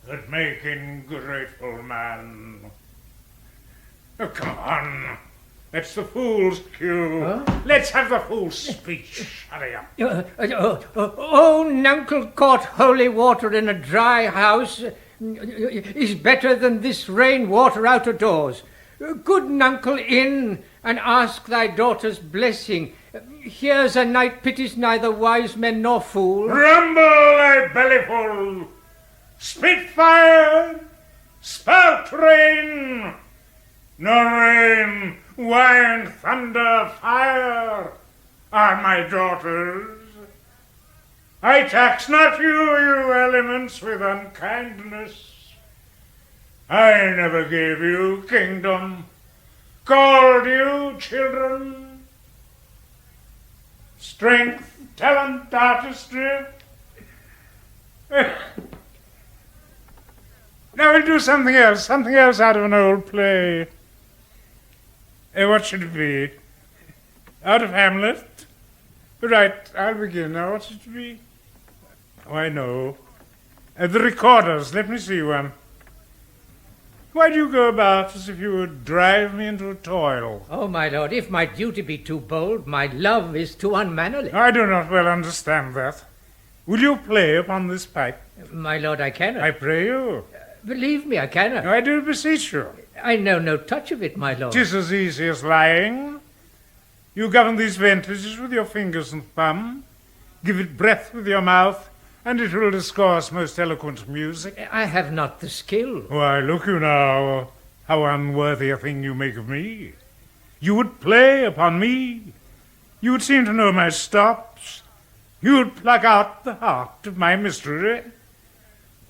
that make ingrateful man. Oh, come on. That's the fool's cue. Huh? Let's have the fool's speech. Hurry up. Nuncle caught holy water in a dry house is better than this rain water out of doors. Good nuncle, in and ask thy daughter's blessing. Here's a night pities neither wise men nor fools. Rumble, thy bellyful! Spit fire! Spout rain! No rain, wine, thunder, fire are my daughters. I tax not you, you elements, with unkindness. I never gave you kingdom, called you children. Strength, talent, artistry. Now we'll do something else out of an old play. What should it be? Out of Hamlet? Right, I'll begin. Now, what should it be? Oh, I know. The Recorders. Let me see one. Why do you go about as if you would drive me into a toil? Oh, my lord, if my duty be too bold, my love is too unmannerly. I do not well understand that. Will you play upon this pipe? My lord, I cannot. I pray you. Believe me, I cannot. I do beseech you. I know no touch of it, my lord. 'Tis as easy as lying. You govern these ventages with your fingers and thumb, give it breath with your mouth, and it will discourse most eloquent music. I have not the skill. Why, look you now, how unworthy a thing you make of me. You would play upon me. You would seem to know my stops. You would pluck out the heart of my mystery.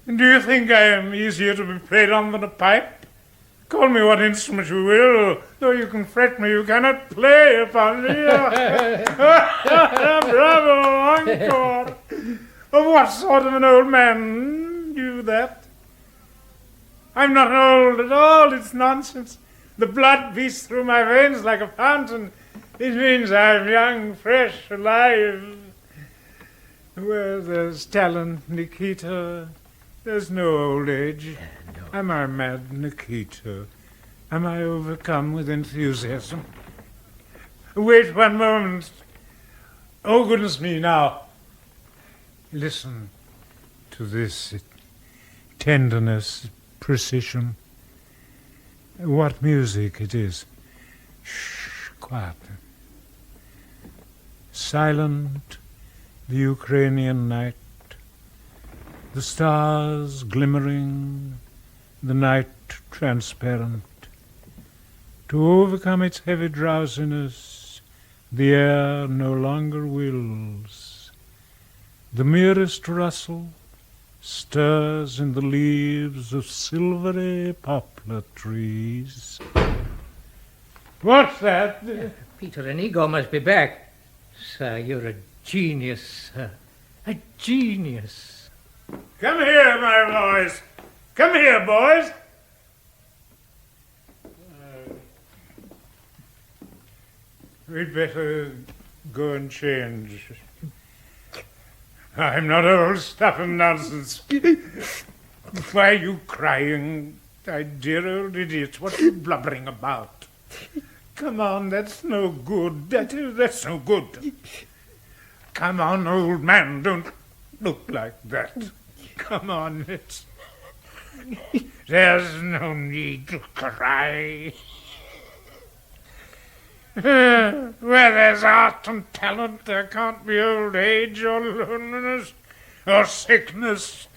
And do you think I am easier to be played on than a pipe? Call me what instrument you will, though you can fret me, you cannot play upon me. Bravo, encore! Of what sort of an old man do that? I'm not old at all, it's nonsense. The blood beats through my veins like a fountain. It means I'm young, fresh, alive. Where there's talent, Nikita, there's no old age. Am I mad, Nikita? Am I overcome with enthusiasm? Wait 1 moment. Oh, goodness me, now. Listen to this tenderness, precision. What music it is. Shh, quiet. Silent, the Ukrainian night. The stars glimmering, the night transparent. To overcome its heavy drowsiness, the air no longer wills. The merest rustle stirs in the leaves of silvery poplar trees. What's that? Peter Inigo must be back. Sir, you're a genius, sir. A genius. Come here, my boys. Come here, boys. We'd better go and change. I'm not old stuff and nonsense. Why are you crying, my dear old idiot? What are you blubbering about? Come on, that's no good. That's no good. Come on, old man, don't look like that. Come on, there's no need to cry. Where there's art and talent, there can't be old age or loneliness or sickness.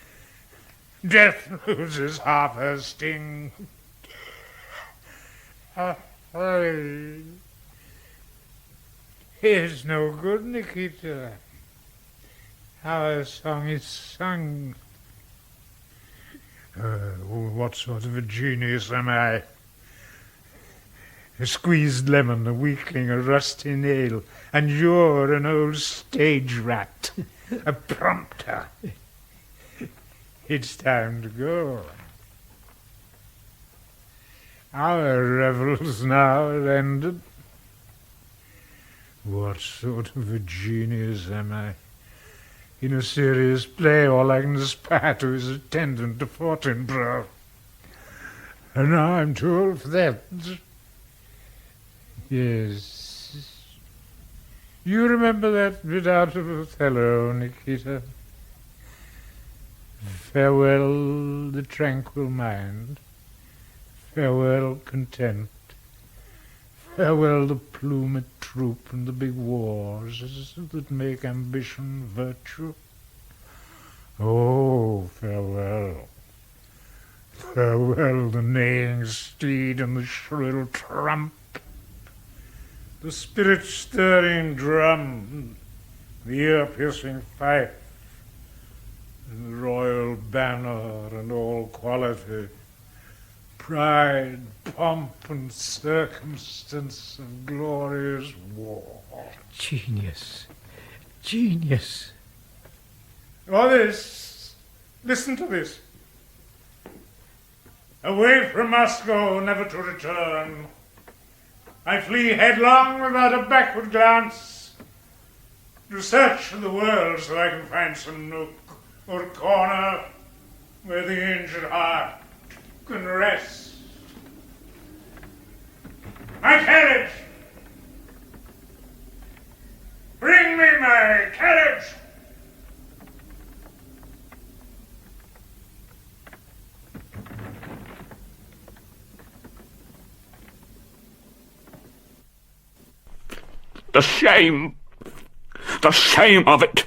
Death loses half her sting. Here's no good, Nikita. Our song is sung. What sort of a genius am I? A squeezed lemon, a weakling, a rusty nail, and you're an old stage rat, a prompter. It's time to go. Our revels now are ended. What sort of a genius am I? In a serious play, all I can aspire to is attendant to Fortinbras. And now I'm too old for that. Yes. You remember that bit out of Othello, Nikita? Farewell the tranquil mind. Farewell content. Farewell the plumed troop and the big wars that make ambition virtue. Oh, farewell. Farewell the neighing steed and the shrill trump. The spirit-stirring drum, the ear-piercing fife, and the royal banner and all quality, pride, pomp, and circumstance of glorious war. Genius. Genius. Or this. Listen to this. Away from Moscow, never to return. I flee headlong without a backward glance, to search the world so I can find some nook or corner where the injured heart can rest. My carriage! Bring me my carriage! The shame of it.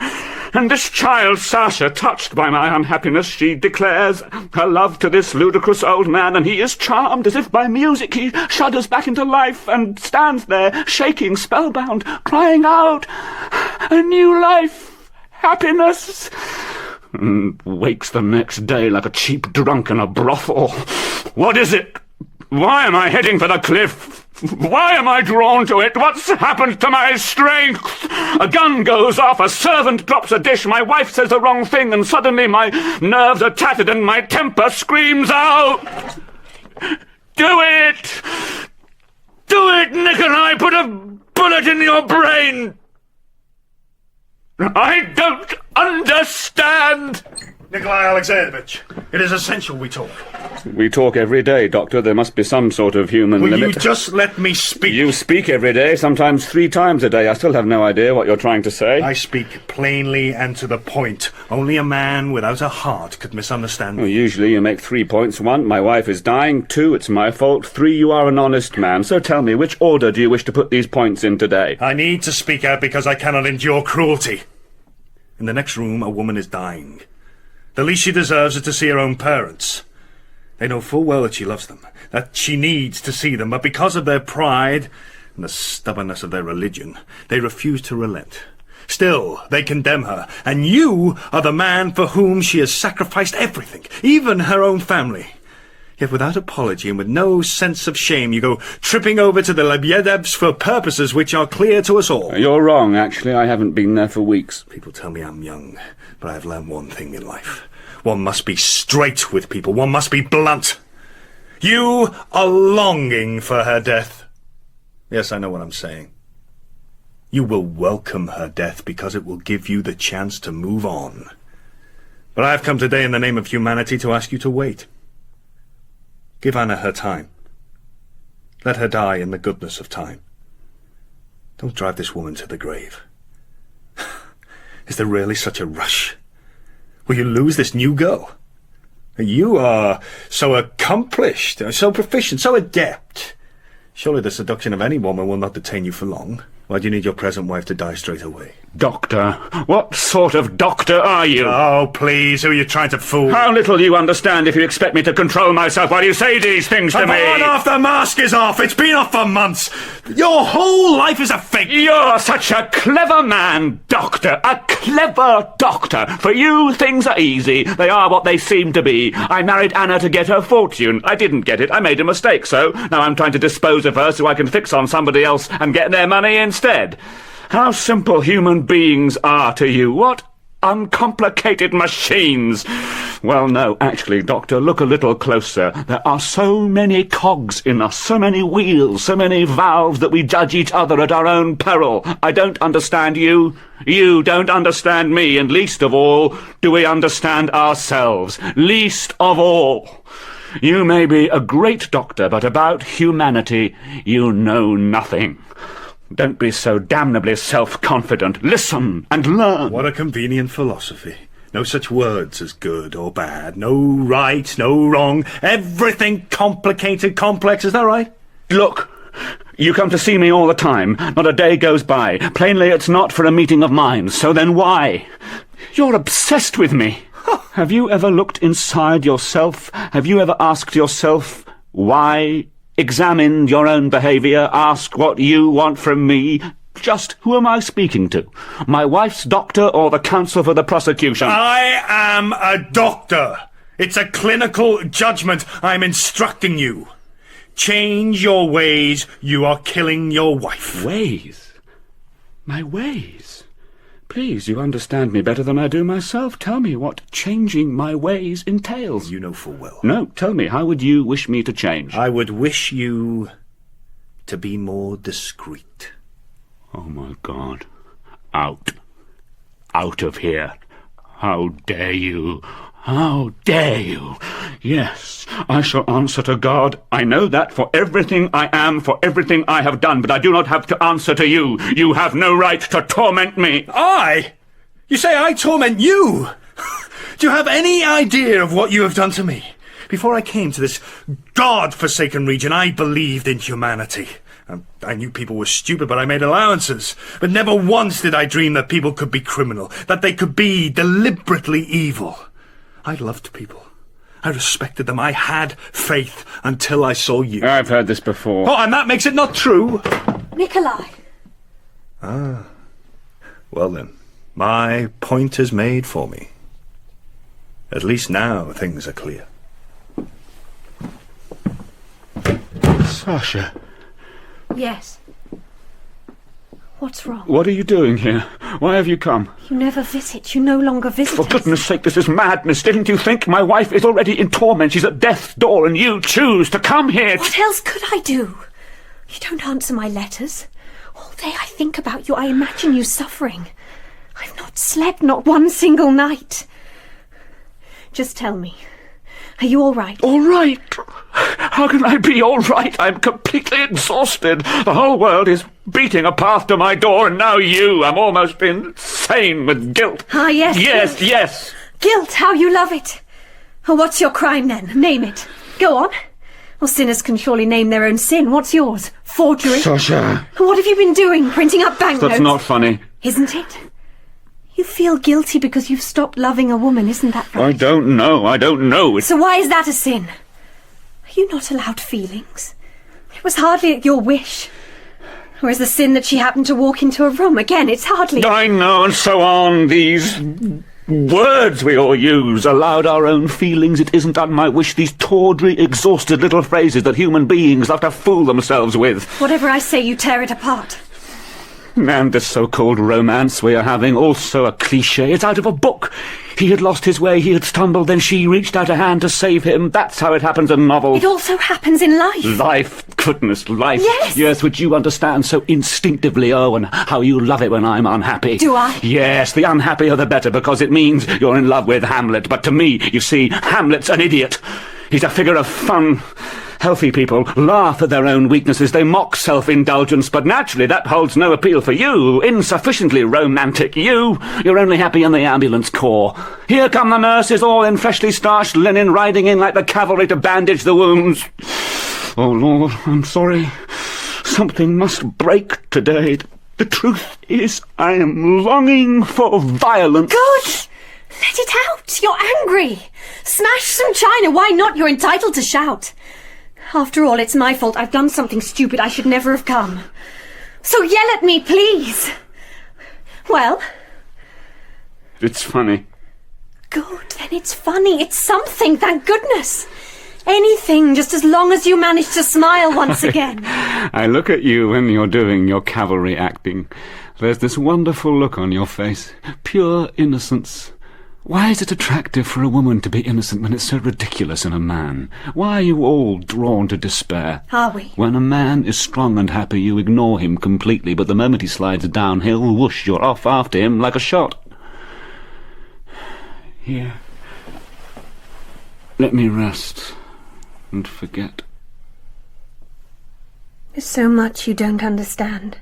And this child, Sacha, touched by my unhappiness, she declares her love to this ludicrous old man, and he is charmed as if by music. He shudders back into life and stands there, shaking, spellbound, crying out, a new life, happiness, and wakes the next day like a cheap drunk in a brothel. What is it? Why am I heading for the cliff? Why am I drawn to it? What's happened to my strength? A gun goes off, a servant drops a dish, my wife says the wrong thing, and suddenly my nerves are tattered and my temper screams out. Do it! Do it, Nikolai! Put a bullet in your brain! I don't understand! Nikolai Alexeyevich, it is essential we talk. We talk every day, Doctor. There must be some sort of human Will limit. you just let me speak? You speak every day, sometimes 3 times a day. I still have no idea what you're trying to say. I speak plainly and to the point. Only a man without a heart could misunderstand me. Well, usually you make 3 points. 1, my wife is dying. 2, it's my fault. 3, you are an honest man. So tell me, which order do you wish to put these points in today? I need to speak out because I cannot endure cruelty. In the next room, a woman is dying. The least she deserves is to see her own parents. They know full well that she loves them, that she needs to see them, but because of their pride and the stubbornness of their religion, they refuse to relent. Still, they condemn her, and you are the man for whom she has sacrificed everything, even her own family. Yet without apology and with no sense of shame, you go tripping over to the Yebedevs for purposes which are clear to us all. You're wrong, actually. I haven't been there for weeks. People tell me I'm young, but I have learned one thing in life. One must be straight with people. One must be blunt. You are longing for her death. Yes, I know what I'm saying. You will welcome her death because it will give you the chance to move on. But I have come today in the name of humanity to ask you to wait. Give Anna her time. Let her die in the goodness of time. Don't drive this woman to the grave. Is there really such a rush? Will you lose this new girl? You are so accomplished, so proficient, so adept. Surely the seduction of any woman will not detain you for long. Why do you need your present wife to die straight away? Doctor, what sort of doctor are you? Oh, please, who are you trying to fool? How little you understand if you expect me to control myself while you say these things to me. Ivanov, the mask is off. It's been off for months. Your whole life is a fake. You're such a clever man, Doctor. A clever doctor. For you, things are easy. They are what they seem to be. I married Anna to get her fortune. I didn't get it. I made a mistake, so now I'm trying to dispose of her so I can fix on somebody else and get their money instead. How simple human beings are to you. What uncomplicated machines. Well, no, actually, Doctor, look a little closer. There are so many cogs in us, so many wheels, so many valves that we judge each other at our own peril. I don't understand you. You don't understand me, and least of all, do we understand ourselves. Least of all. You may be a great doctor, but about humanity you know nothing. Don't be so damnably self-confident. Listen and learn. What a convenient philosophy. No such words as good or bad. No right, no wrong. Everything complicated, complex. Is that right? Look, you come to see me all the time. Not a day goes by. Plainly, it's not for a meeting of minds. So then why? You're obsessed with me. Have you ever looked inside yourself? Have you ever asked yourself why? Examined your own behaviour, ask what you want from me. Just who am I speaking to? My wife's doctor or the counsel for the prosecution? I am a doctor. It's a clinical judgment. I'm instructing you. Change your ways. You are killing your wife. Ways? My ways? Please, you understand me better than I do myself. Tell me what changing my ways entails. You know full well. No, tell me, how would you wish me to change? I would wish you to be more discreet. Oh, my God. Out. Out of here. How dare you? How dare you? Yes, I shall answer to God. I know that for everything I am, for everything I have done, but I do not have to answer to you. You have no right to torment me. I? You say I torment you? Do you have any idea of what you have done to me? Before I came to this God-forsaken region, I believed in humanity. I knew people were stupid, but I made allowances. But never once did I dream that people could be criminal, that they could be deliberately evil. I loved people. I respected them. I had faith until I saw you. I've heard this before. Oh, and that makes it not true. Nikolai. Ah. Well then, my point is made for me. At least now things are clear. Sacha. Yes. What's wrong? What are you doing here? Why have you come? You never visit. You no longer visit For goodness sake, this is madness. Didn't you think my wife is already in torment? She's at death's door, and you choose to come here. What else could I do? You don't answer my letters. All day I think about you. I imagine you suffering. I've not slept, not one single night. Just tell me. Are you all right? All right? How can I be all right? I'm completely exhausted. The whole world is beating a path to my door, and now you. I'm almost insane with guilt. Ah, yes. Yes, guilt. yes. Guilt, how you love it. Oh, what's your crime, then? Name it. Go on. Well, sinners can surely name their own sin. What's yours? Forgery? Sacha. What have you been doing? Printing up banknotes? That's not funny. Isn't it? You feel guilty because you've stopped loving a woman, isn't that right? I don't know. So why is that a sin? Are you not allowed feelings? It was hardly at your wish. Or is the sin that she happened to walk into a room? Again, it's hardly... I know, and so on. These words we all use, allowed our own feelings, it isn't at my wish, these tawdry, exhausted little phrases that human beings love to fool themselves with. Whatever I say, you tear it apart. And this so-called romance we are having, also a cliché. It's out of a book. He had lost his way, he had stumbled, then she reached out a hand to save him. That's how it happens in novels. It also happens in life. Life, goodness, life. Yes. Yes, which you understand so instinctively, oh, and how you love it when I'm unhappy. Do I? Yes, the unhappier the better, because it means you're in love with Hamlet. But to me, you see, Hamlet's an idiot. He's a figure of fun. Healthy people laugh at their own weaknesses, they mock self-indulgence, but naturally that holds no appeal for you, insufficiently romantic. You're only happy in the ambulance corps. Here come the nurses, all in freshly starched linen, riding in like the cavalry to bandage the wounds. Oh, Lord, I'm sorry. Something must break today. The truth is, I am longing for violence. Good! Let it out! You're angry! Smash some china, why not? You're entitled to shout. After all, it's my fault. I've done something stupid. I should never have come. So yell at me, please. Well? It's funny. Good, then it's funny. It's something, thank goodness. Anything, just as long as you manage to smile once again. I look at you when you're doing your cavalry acting. There's this wonderful look on your face. Pure innocence. Why is it attractive for a woman to be innocent when it's so ridiculous in a man? Why are you all drawn to despair? Are we? When a man is strong and happy, you ignore him completely, but the moment he slides downhill, whoosh, you're off after him like a shot. Here. Let me rest and forget. There's so much you don't understand.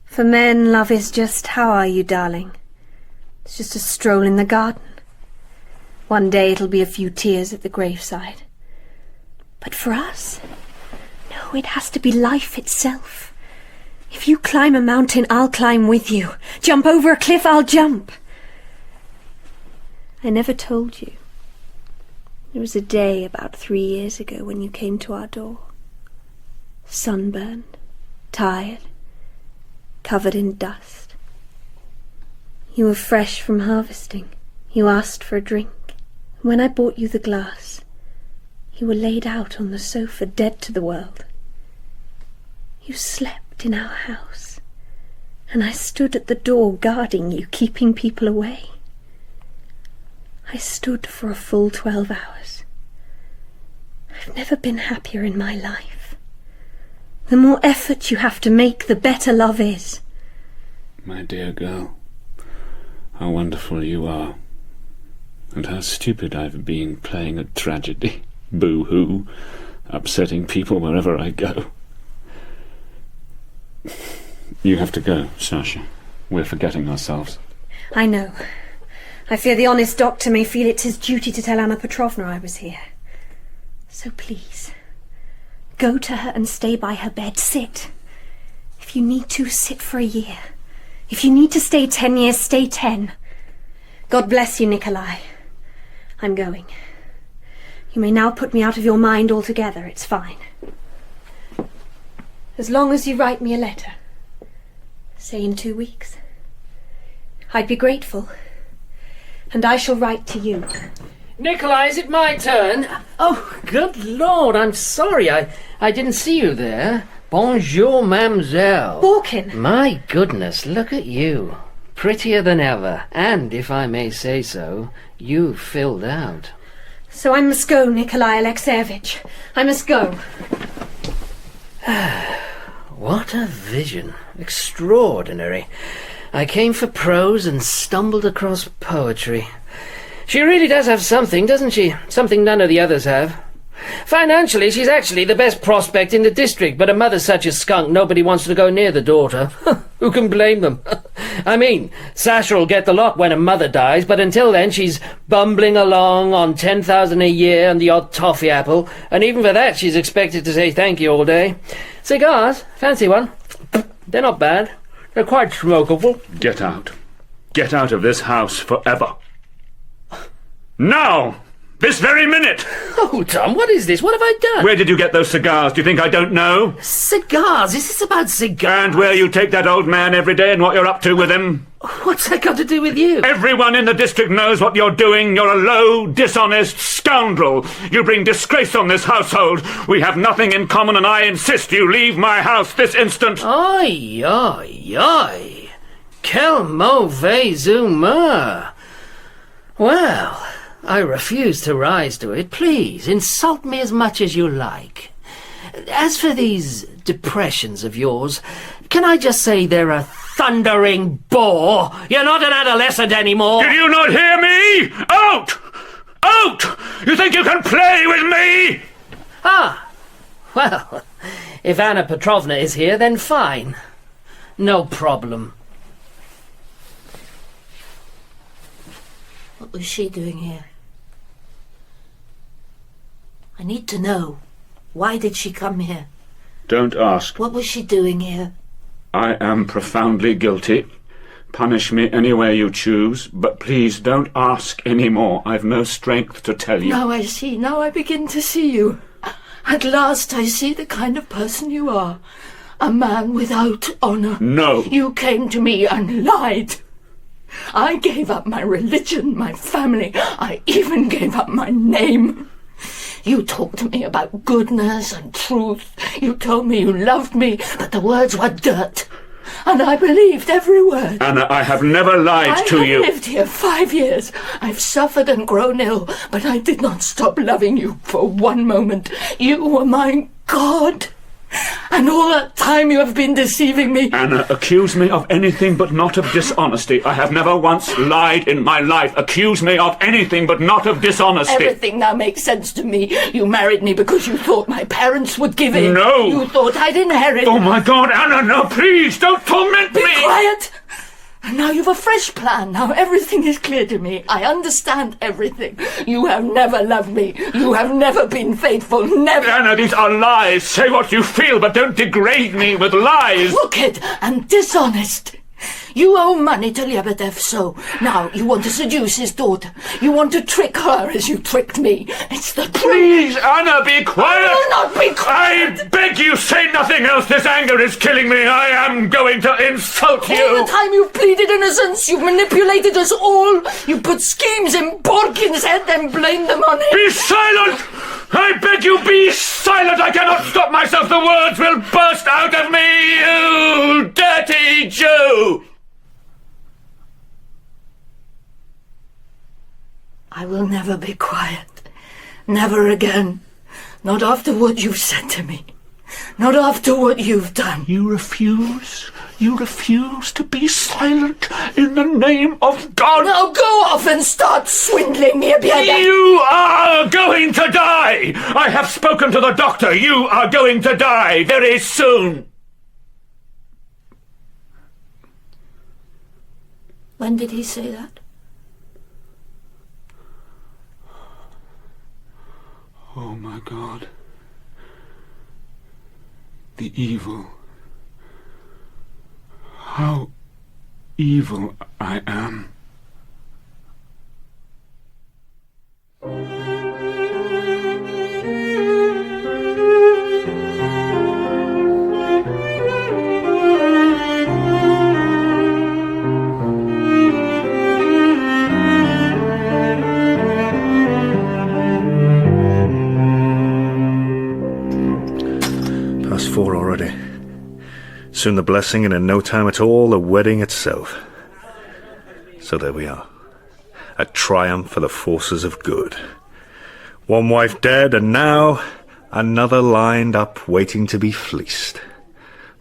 For men, love is just, how are you, darling? It's just a stroll in the garden. One day it'll be a few tears at the graveside. But for us, no, it has to be life itself. If you climb a mountain, I'll climb with you. Jump over a cliff, I'll jump. I never told you. There was a day about 3 years ago when you came to our door. Sunburned, tired, covered in dust. You were fresh from harvesting. You asked for a drink. When I bought you the glass, you were laid out on the sofa, dead to the world. You slept in our house, and I stood at the door guarding you, keeping people away. I stood for a full 12 hours. I've never been happier in my life. The more effort you have to make, the better love is. My dear girl. How wonderful you are, and how stupid I've been playing a tragedy. Boo-hoo, upsetting people wherever I go. You have to go, Sacha. We're forgetting ourselves. I know. I fear the honest doctor may feel it's his duty to tell Anna Petrovna I was here. So please, go to her and stay by her bed. Sit. If you need to, sit for a year. If you need to stay 10 years, stay 10. God bless you, Nikolai. I'm going. You may now put me out of your mind altogether. It's fine. As long as you write me a letter. Say in 2 weeks. I'd be grateful. And I shall write to you. Nikolai, is it my turn? Oh, good Lord, I'm sorry. I didn't see you there. Bonjour, mademoiselle. Orkin. My goodness, look at you. Prettier than ever. And, if I may say so, you've filled out. So I must go, Nikolai Alexeyevich. I must go. What a vision. Extraordinary. I came for prose and stumbled across poetry. She really does have something, doesn't she? Something none of the others have. Financially, she's actually the best prospect in the district, but her mother's such a skunk nobody wants to go near the daughter. Who can blame them? I mean, Sacha will get the lot when her mother dies, but until then she's bumbling along on 10,000 a year and the odd toffee apple, and even for that she's expected to say thank you all day. Cigars? Fancy one? They're not bad. They're quite smokable. Get out. Get out of this house forever. Now! This very minute! Oh, Tom, what is this? What have I done? Where did you get those cigars? Do you think I don't know? Cigars? Is this about cigars? And where you take that old man every day and what you're up to with him? What's that got to do with you? Everyone in the district knows what you're doing. You're a low, dishonest scoundrel. You bring disgrace on this household. We have nothing in common, and I insist you leave my house this instant. Oi, oi, oi. Quel mauvais humeur. Well, I refuse to rise to it. Please, insult me as much as you like. As for these depressions of yours, can I just say they're a thundering bore? You're not an adolescent anymore. Did you not hear me? Out! Out! You think you can play with me? Ah, well, if Anna Petrovna is here, then fine. No problem. What was she doing here? I need to know. Why did she come here? Don't ask. What was she doing here? I am profoundly guilty. Punish me any way you choose, but please don't ask any more. I've no strength to tell you. Now I see. Now I begin to see you. At last I see the kind of person you are. A man without honour. No. You came to me and lied. I gave up my religion, my family. I even gave up my name. You talked to me about goodness and truth. You told me you loved me, but the words were dirt. And I believed every word. Anna, I have never lied to you. I have lived here 5 years. I've suffered and grown ill, but I did not stop loving you for one moment. You were my God. And all that time you have been deceiving me. Anna, accuse me of anything but not of dishonesty. I have never once lied in my life. Accuse me of anything but not of dishonesty. Everything now makes sense to me. You married me because you thought my parents would give in. No! You thought I'd inherit. Oh my God, Anna, no, please, don't torment me! Be quiet! And now you've a fresh plan. Now everything is clear to me. I understand everything. You have never loved me. You have never been faithful. Never. Anna, these are lies. Say what you feel, but don't degrade me with lies. Crooked and dishonest. You owe money to Yebedev, so now you want to seduce his daughter. You want to trick her as you tricked me. It's the truth. Please, Anna, be quiet. I will not be quiet. I beg you, say nothing else. This anger is killing me. I am going to insult you. All the time you've pleaded innocence. You've manipulated us all. You put schemes in Orkin's head, then blamed them on him. Be silent! I beg you, be silent! I cannot stop myself. The words will burst out of me, you dirty Jew! I will never be quiet. Never again. Not after what you've said to me. Not after what you've done. You refuse? You refuse to be silent in the name of God? Now go off and start swindling me, Yebedev. You are going to die! I have spoken to the doctor. You are going to die very soon. When did he say that? Oh my God. The evil. How evil I am. Past 4 already. Soon the blessing, and in no time at all, the wedding itself. So there we are. A triumph for the forces of good. One wife dead, and now another lined up, waiting to be fleeced.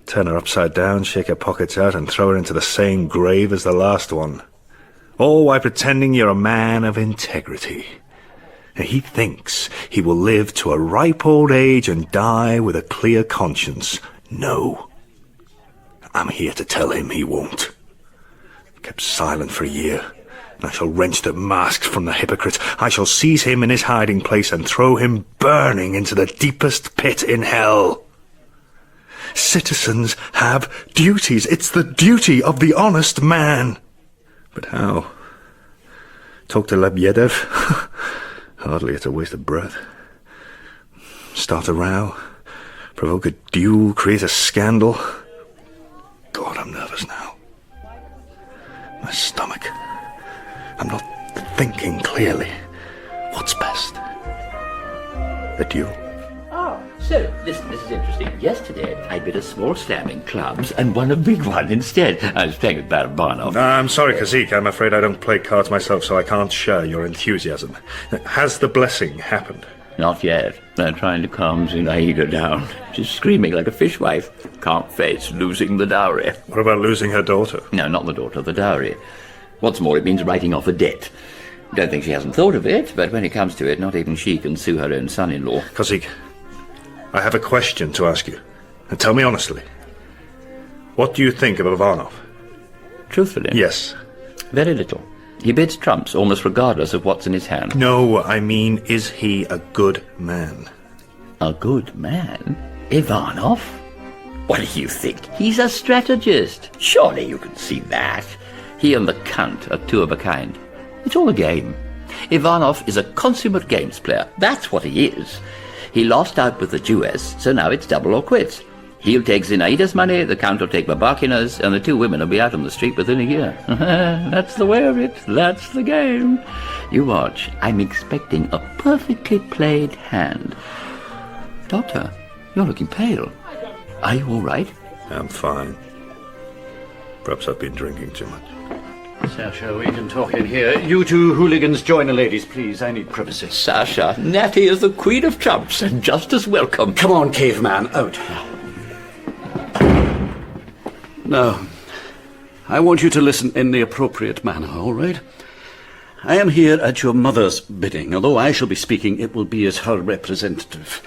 Turn her upside down, shake her pockets out, and throw her into the same grave as the last one. All while pretending you're a man of integrity. And he thinks he will live to a ripe old age and die with a clear conscience. No. I'm here to tell him he won't. Kept silent for a year, and I shall wrench the masks from the hypocrite. I shall seize him in his hiding place and throw him burning into the deepest pit in hell. Citizens have duties. It's the duty of the honest man. But how? Talk to Yebedev? Hardly it's a waste of breath. Start a row, provoke a duel, create a scandal. God, I'm nervous now. My stomach. I'm not thinking clearly. What's best? A duel? Oh, so, listen, this is interesting. Yesterday, I bid a small slam in clubs and won a big one instead. I was playing with Baron Ivanov. I'm sorry, Kazik. I'm afraid I don't play cards myself, so I can't share your enthusiasm. Has the blessing happened? Not yet. They're trying to calm Zinaida down. She's screaming like a fishwife. Can't face losing the dowry. What about losing her daughter? No, not the daughter, the dowry. What's more, it means writing off a debt. Don't think she hasn't thought of it, but when it comes to it, not even she can sue her own son-in-law. Kazik, I have a question to ask you. And tell me honestly. What do you think of Ivanov? Truthfully? Yes. Very little. He bids trumps almost regardless of what's in his hand. No, I mean, is he a good man? A good man? Ivanov? What do you think? He's a strategist. Surely you can see that. He and the cunt are two of a kind. It's all a game. Ivanov is a consummate games player. That's what he is. He lost out with the Jewess, so now it's double or quits. He'll take Zinaida's money, the Count will take Babakina's, and the two women will be out on the street within a year. That's the way of it. That's the game. You watch. I'm expecting a perfectly played hand. Doctor, you're looking pale. Are you all right? I'm fine. Perhaps I've been drinking too much. Sacha, we can talk in here. You two hooligans join the ladies, please. I need privacy. Sacha, Natty is the queen of trumps and just as welcome. Come on, caveman, out. Now, I want you to listen in the appropriate manner, all right? I am here at your mother's bidding. Although I shall be speaking, it will be as her representative,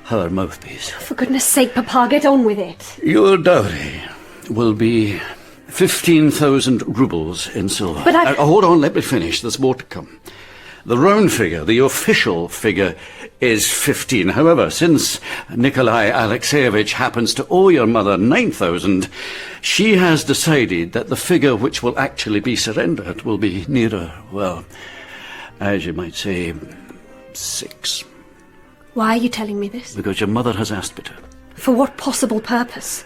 her mouthpiece. For goodness sake, Papa, get on with it. Your dowry will be 15,000 rubles in silver. But hold on, let me finish. There's more to come. The round figure, the official figure, is 15. However, since Nikolai Alexeyevich happens to owe your mother 9,000, she has decided that the figure which will actually be surrendered will be nearer, well, as you might say, 6. Why are you telling me this? Because your mother has asked me to. For what possible purpose?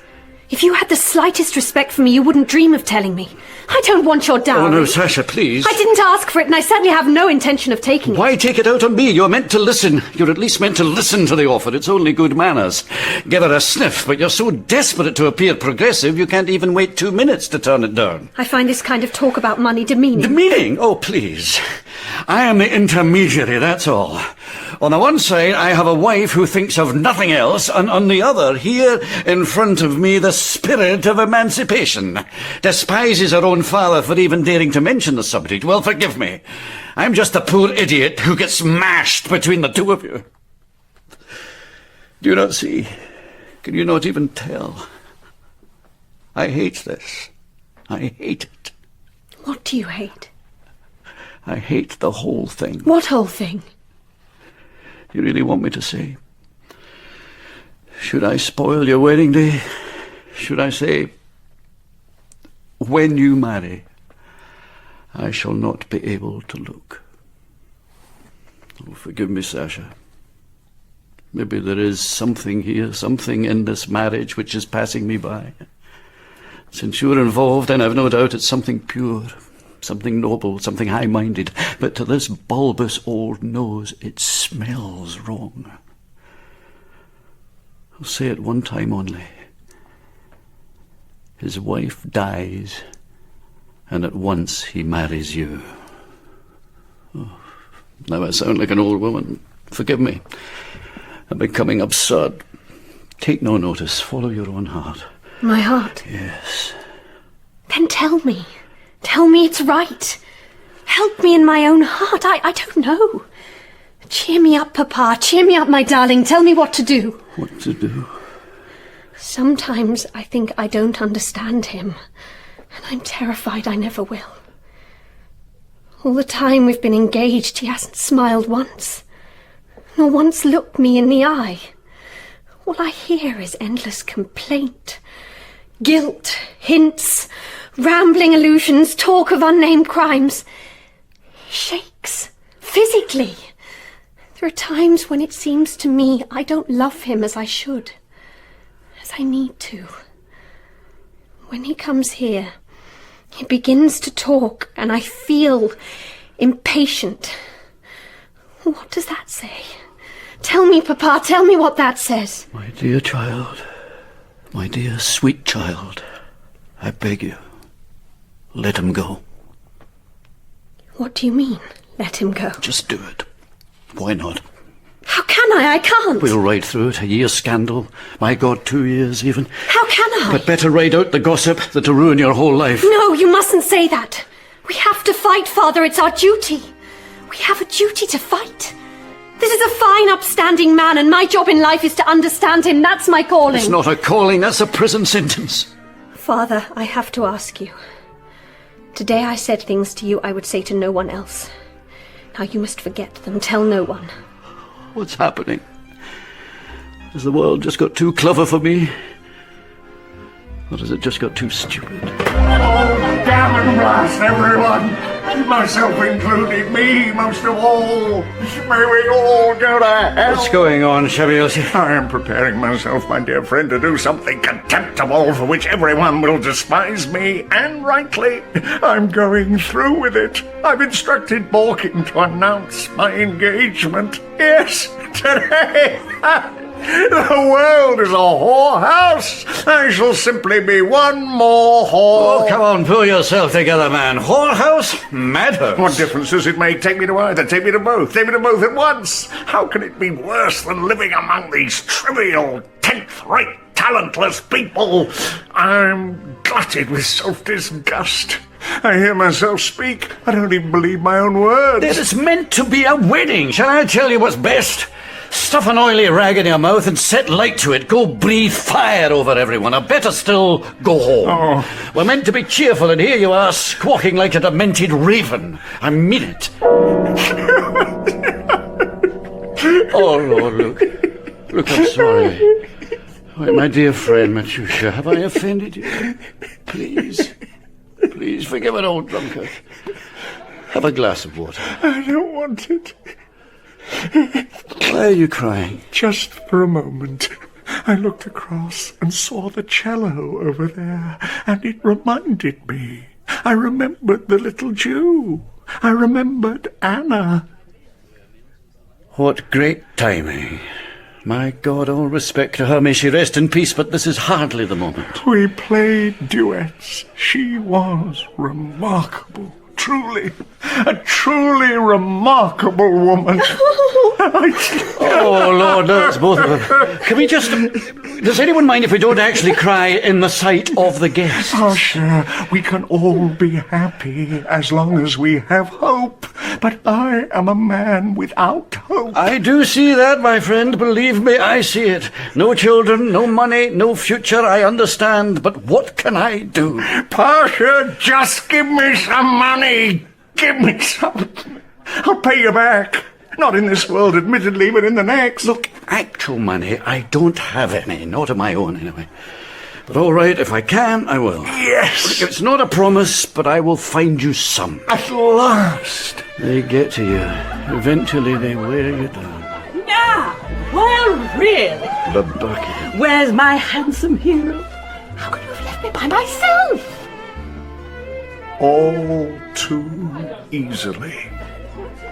If you had the slightest respect for me, you wouldn't dream of telling me. I don't want your dowry. Oh, no, Sacha, please. I didn't ask for it, and I certainly have no intention of taking it. Why take it out on me? You're meant to listen. You're at least meant to listen to the offer. It's only good manners. Give her a sniff, but you're so desperate to appear progressive, you can't even wait 2 minutes to turn it down. I find this kind of talk about money demeaning. Demeaning? Oh, please. I am the intermediary, that's all. On the one side, I have a wife who thinks of nothing else, and on the other, here in front of me, the spirit of emancipation. Despises her own father for even daring to mention the subject. Well, forgive me. I'm just a poor idiot who gets smashed between the two of you. Do you not see? Can you not even tell? I hate this. I hate it. What do you hate? I hate the whole thing. What whole thing? You really want me to say? Should I spoil your wedding day? Should I say, when you marry, I shall not be able to look? Oh, forgive me, Sacha. Maybe there is something here, something in this marriage which is passing me by. Since you're involved, then I've no doubt it's something pure, something noble, something high-minded. But to this bulbous old nose, it smells wrong. I'll say it one time only. His wife dies, and at once he marries you. Oh, now I sound like an old woman. Forgive me. I'm becoming absurd. Take no notice. Follow your own heart. My heart? Yes. Then tell me. Tell me it's right. Help me in my own heart. I don't know. Cheer me up, Papa. Cheer me up, my darling. Tell me what to do. What to do? Sometimes I think I don't understand him, and I'm terrified I never will. All the time we've been engaged, he hasn't smiled once, nor once looked me in the eye. All I hear is endless complaint, guilt, hints, rambling allusions, talk of unnamed crimes. He shakes, physically. There are times when it seems to me I don't love him as I should, as I need to. When he comes here, he begins to talk, and I feel impatient. What does that say? Tell me, Papa, tell me what that says. My dear child, my dear sweet child, I beg you, let him go. What do you mean, let him go? Just do it. Why not? How can I? I can't. We'll ride through it. A year's scandal. My God, 2 years even. How can I? But better ride out the gossip than to ruin your whole life. No, you mustn't say that. We have to fight, Father. It's our duty. We have a duty to fight. This is a fine, upstanding man, and my job in life is to understand him. That's my calling. It's not a calling, that's a prison sentence. Father, I have to ask you. Today I said things to you I would say to no one else. Now you must forget them. Tell no one. What's happening? Has the world just got too clever for me? Or has it just got too stupid? Oh, damn and blast everyone! Myself included, me most of all. May we all go to hell. What's going on, Shebelsky? I am preparing myself, my dear friend, to do something contemptible for which everyone will despise me, and rightly. I'm going through with it. I've instructed Orkin to announce my engagement. Yes, today. The world is a whorehouse. I shall simply be one more whore. Oh, come on, pull yourself together, man. Whorehouse? Madhouse? What difference does it make? Take me to either. Take me to both. Take me to both at once. How can it be worse than living among these trivial, tenth-rate, talentless people? I'm glutted with self-disgust. I hear myself speak. I don't even believe my own words. This is meant to be a wedding. Shall I tell you what's best? Stuff an oily rag in your mouth and set light to it. Go breathe fire over everyone. Or better still, go home. Oh. We're meant to be cheerful, and here you are, squawking like a demented raven. I mean it. Oh, Lord, look. Look, I'm sorry. Oh, my dear friend, Matusha, have I offended you? Please. Please, forgive an old drunkard. Have a glass of water. I don't want it. Why are you crying? Just for a moment. I looked across and saw the cello over there, and it reminded me. I remembered the little Jew. I remembered Anna. What great timing. My God, all respect to her. May she rest in peace, but this is hardly the moment. We played duets. She was remarkable. A truly remarkable woman. Oh, Lord, no, it's both of them. Can we just... Does anyone mind if we don't actually cry in the sight of the guests? Oh, sure. We can all be happy as long as we have hope. But I am a man without hope. I do see that, my friend. Believe me, I see it. No children, no money, no future, I understand. But what can I do? Pasha, just give me some money. Give me some. I'll pay you back. Not in this world, admittedly, but in the next. Look, actual money, I don't have any. Not of my own, anyway. But all right, if I can, I will. Yes! It's not a promise, but I will find you some. At last! They get to you. Eventually they wear you down. Now, well, really? The bucket. Where's my handsome hero? How could you have left me by myself? All too easily.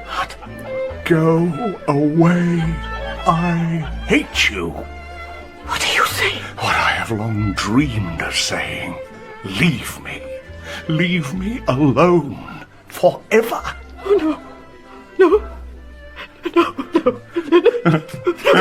What? Go away. I hate you. What are you saying? What I have long dreamed of saying. Leave me. Leave me alone. Forever. Oh, no.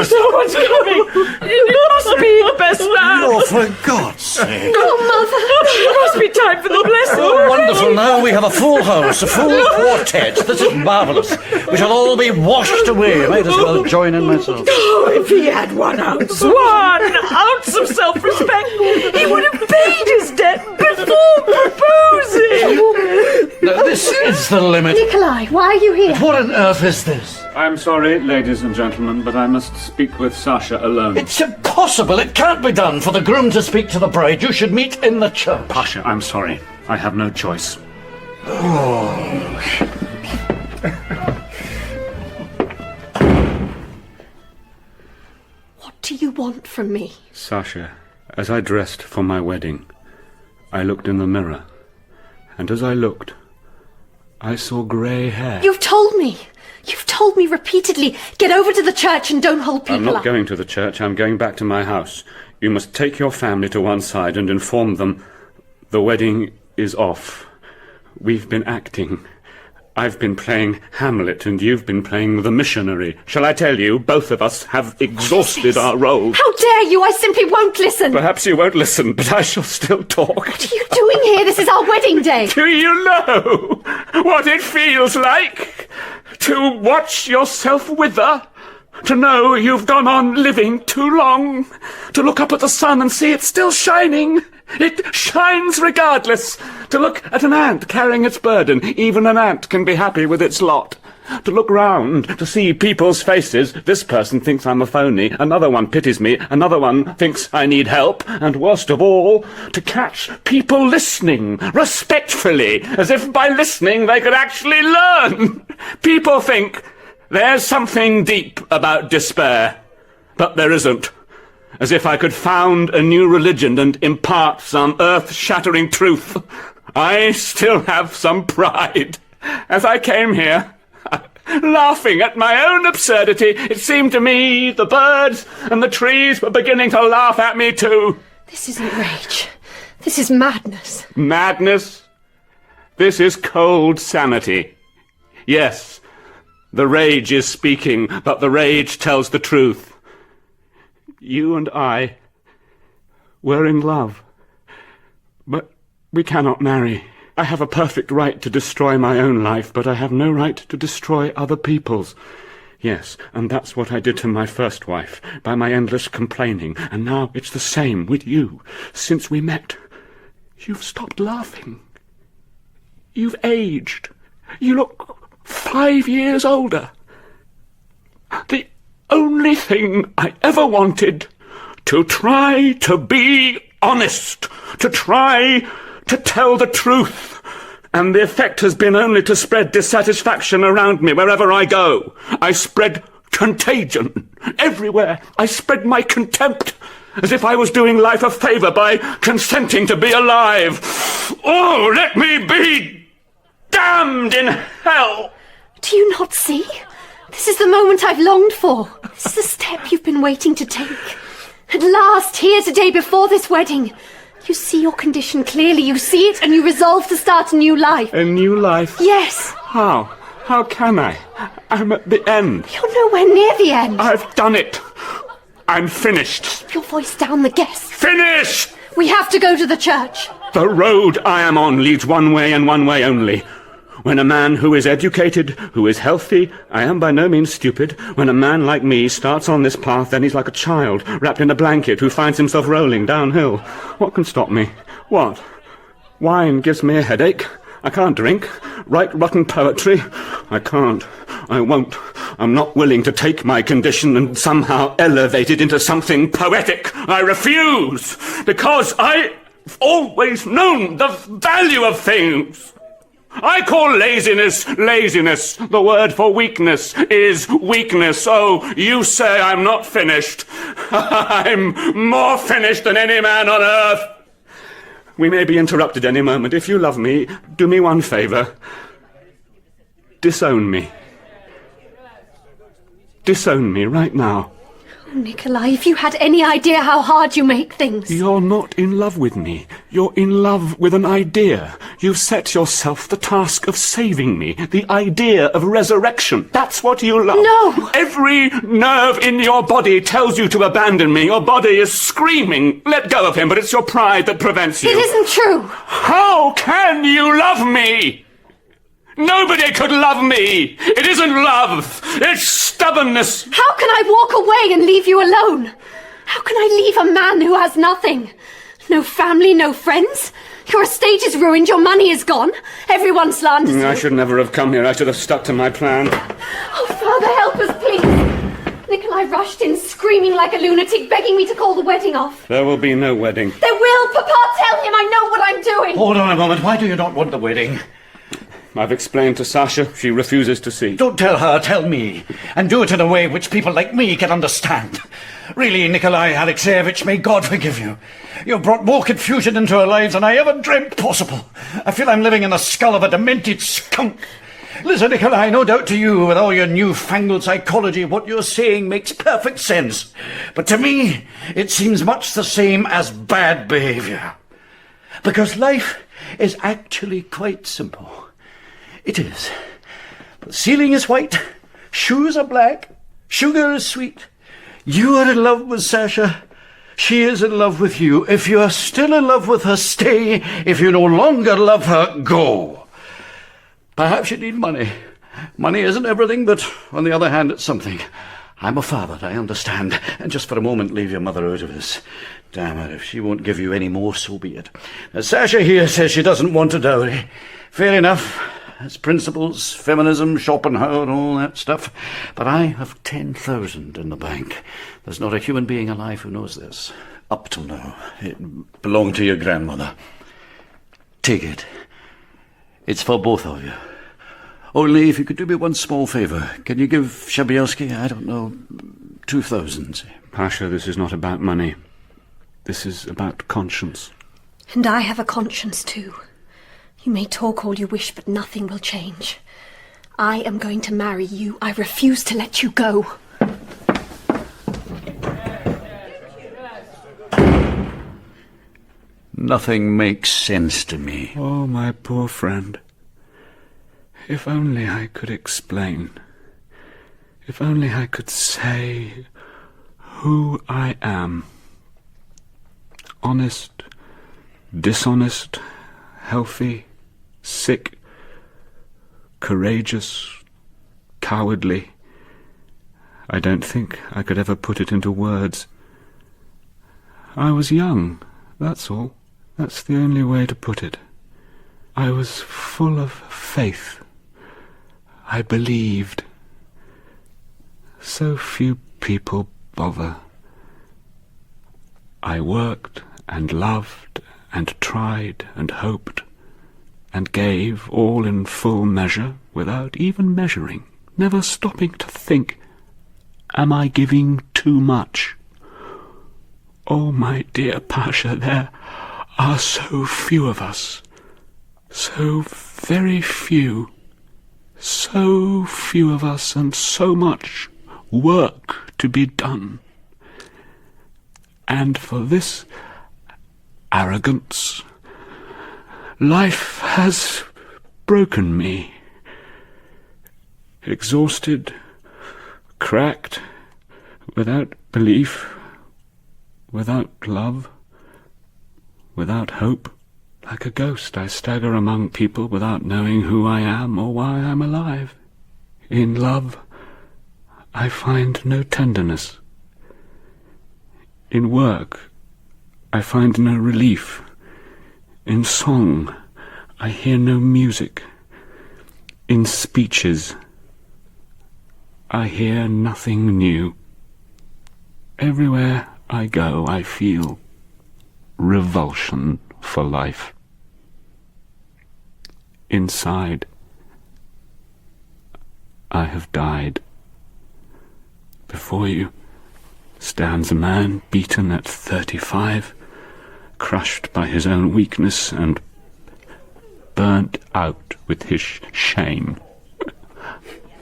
Someone's coming. It must be the best man. Oh, for God's sake. Oh, Mother. She must be time for the blessing. Oh, wonderful. Now we have a full house, a full quartet. This is marvellous. We shall all be washed away. I might as well join in myself. Oh, if he had 1 ounce of self-respect, he would have paid his debt before proposing. No, this is the limit. Nikolai, why are you here? What on earth is this? I'm sorry, ladies and gentlemen, but I must speak with Sacha alone. It's impossible. It can't be done. For the groom to speak to the bride, you should meet in the church. Pasha, I'm sorry. I have no choice. What do you want from me? Sacha, as I dressed for my wedding, I looked in the mirror, and as I looked, I saw grey hair. You've told me. You've told me repeatedly, get over to the church and don't hold people I'm not up. going to the church. I'm going back to my house. You must take your family to one side and inform them the wedding is off. We've been acting. I've been playing Hamlet and you've been playing the missionary. Shall I tell you, both of us have exhausted our roles. How dare you? I simply won't listen. Perhaps you won't listen, but I shall still talk. What are you doing here? This is our wedding day. Do you know what it feels like to watch yourself wither? To know you've gone on living too long? To look up at the sun and see it still shining? It shines regardless. To look at an ant carrying its burden, even an ant can be happy with its lot. To look round, to see people's faces. This person thinks I'm a phony, another one pities me, another one thinks I need help, and worst of all, to catch people listening, respectfully, as if by listening they could actually learn. People think there's something deep about despair, but there isn't. As if I could found a new religion and impart some earth-shattering truth. I still have some pride. As I came here, laughing at my own absurdity, it seemed to me the birds and the trees were beginning to laugh at me too. This isn't rage. This is madness. Madness? This is cold sanity. Yes, the rage is speaking, but the rage tells the truth. You and I were in love, but we cannot marry. I have a perfect right to destroy my own life, but I have no right to destroy other people's. Yes, and that's what I did to my first wife, by my endless complaining, and now it's the same with you. Since we met, you've stopped laughing. You've aged. You look 5 years older. The only thing I ever wanted, to try to be honest, to try to tell the truth. And the effect has been only to spread dissatisfaction around me wherever I go. I spread contagion everywhere. I spread my contempt, as if I was doing life a favour by consenting to be alive. Oh, let me be damned in hell! Do you not see? This is the moment I've longed for. This is the step you've been waiting to take. At last, here today before this wedding. You see your condition clearly. You see it and you resolve to start a new life. A new life? Yes. How? How can I? I'm at the end. You're nowhere near the end. I've done it. I'm finished. Keep your voice down, the guests. Finished! We have to go to the church. The road I am on leads one way and one way only. When a man who is educated, who is healthy, I am by no means stupid, when a man like me starts on this path, then he's like a child, wrapped in a blanket, who finds himself rolling downhill. What can stop me? What? Wine gives me a headache. I can't drink. Write rotten poetry. I can't. I won't. I'm not willing to take my condition and somehow elevate it into something poetic. I refuse, because I've always known the value of things. I call laziness, laziness. The word for weakness is weakness. Oh, you say I'm not finished. I'm more finished than any man on earth. We may be interrupted any moment. If you love me, do me one favour. Disown me. Disown me right now. Oh, Nikolai, if you had any idea how hard you make things. You're not in love with me. You're in love with an idea. You've set yourself the task of saving me, the idea of resurrection. That's what you love. No! Every nerve in your body tells you to abandon me. Your body is screaming. Let go of him, but it's your pride that prevents you. It isn't true. How can you love me? Nobody could love me. It isn't love. It's stubbornness. How can I walk away and leave you alone? How can I leave a man who has nothing? No family, no friends? Your estate is ruined, your money is gone. Everyone slanders you. I should never have come here. I should have stuck to my plan. Oh, Father, help us, please. Nikolai rushed in, screaming like a lunatic, begging me to call the wedding off. There will be no wedding. There will! Papa, tell him I know what I'm doing! Hold on a moment. Why do you not want the wedding? I've explained to Sacha. She refuses to see. Don't tell her, tell me. And do it in a way which people like me can understand. Really, Nikolai Alexeyevich, may God forgive you. You've brought more confusion into our lives than I ever dreamt possible. I feel I'm living in the skull of a demented skunk. Listen, Nikolai, no doubt to you, with all your newfangled psychology, what you're saying makes perfect sense. But to me, it seems much the same as bad behaviour. Because life is actually quite simple. It is. The ceiling is white, shoes are black, sugar is sweet. You are in love with Sacha. She is in love with you. If you are still in love with her, stay. If you no longer love her, go. Perhaps you need money. Money isn't everything, but on the other hand, it's something. I'm a father, I understand. And just for a moment, leave your mother out of this. Damn it, if she won't give you any more, so be it. Now, Sacha here says she doesn't want a dowry. Fair enough. It's principles, feminism, Schopenhauer, all that stuff. But I have 10,000 in the bank. There's not a human being alive who knows this. Up till now. It belonged to your grandmother. Take it. It's for both of you. Only if you could do me one small favour. Can you give Shebelsky, I don't know, 2,000? Pasha, this is not about money. This is about conscience. And I have a conscience too. You may talk all you wish, but nothing will change. I am going to marry you. I refuse to let you go. Nothing makes sense to me. Oh, my poor friend. If only I could explain. If only I could say who I am. Honest, dishonest, healthy, sick, courageous, cowardly. I don't think I could ever put it into words. I was young, that's all. That's the only way to put it. I was full of faith. I believed. So few people bother. I worked and loved and tried and hoped and gave all in full measure without even measuring, never stopping to think, am I giving too much? Oh, my dear Pasha, there are so few of us, so very few, so few of us and so much work to be done. And for this arrogance, life has broken me. Exhausted, cracked, without belief, without love, without hope. Like a ghost, I stagger among people without knowing who I am or why I'm alive. In love, I find no tenderness. In work, I find no relief. In song, I hear no music. In speeches, I hear nothing new. Everywhere I go, I feel revulsion for life. Inside, I have died. Before you stands a man beaten at 35, crushed by his own weakness and burnt out with his shame.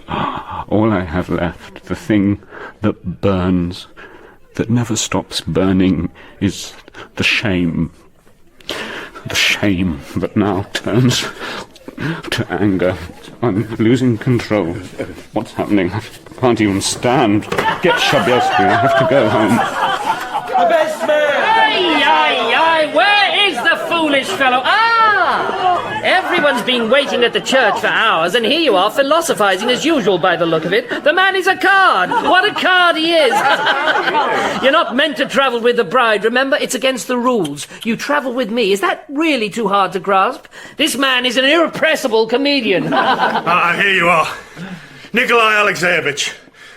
All I have left, the thing that burns, that never stops burning, is the shame. The shame that now turns to anger. I'm losing control. What's happening? I can't even stand. Get Shebelsky. I have to go home. The best man! Aye, where is the foolish fellow? Everyone's been waiting at the church for hours, and here you are philosophizing as usual by the look of it. The man is a card. What a card he is! You're not meant to travel with the bride, remember? It's against the rules. You travel with me. Is that really too hard to grasp? This man is an irrepressible comedian. Here you are. Nikolai Alexeyevich.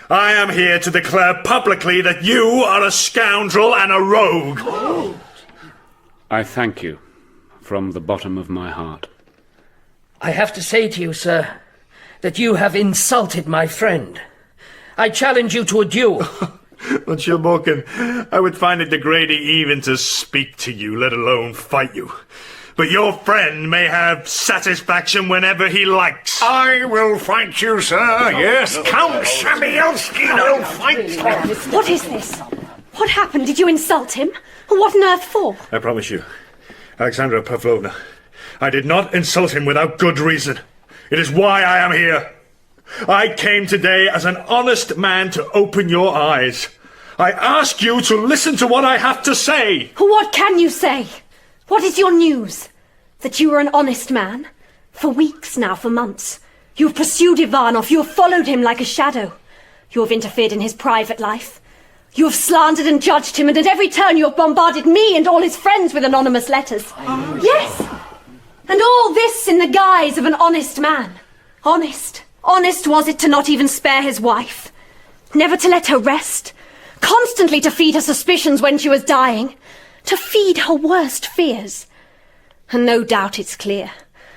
I am here to declare publicly that you are a scoundrel and a rogue. I thank you from the bottom of my heart. I have to say to you, sir, that you have insulted my friend. I challenge you to a duel. Monsieur Orkin, I would find it degrading even to speak to you, let alone fight you. But your friend may have satisfaction whenever he likes. I will fight you, sir. Yes, Count Shebelsky will fight. What is this? What happened? Did you insult him? What on earth for? I promise you, Alexandra Pavlovna, I did not insult him without good reason. It is why I am here. I came today as an honest man to open your eyes. I ask you to listen to what I have to say. What can you say? What is your news? That you are an honest man? For weeks now, for months. You have pursued Ivanov. You have followed him like a shadow. You have interfered in his private life. You have slandered and judged him, and at every turn you have bombarded me and all his friends with anonymous letters. Yes! And all this in the guise of an honest man. Honest. Honest was it to not even spare his wife. Never to let her rest. Constantly to feed her suspicions when she was dying. To feed her worst fears. And no doubt it's clear.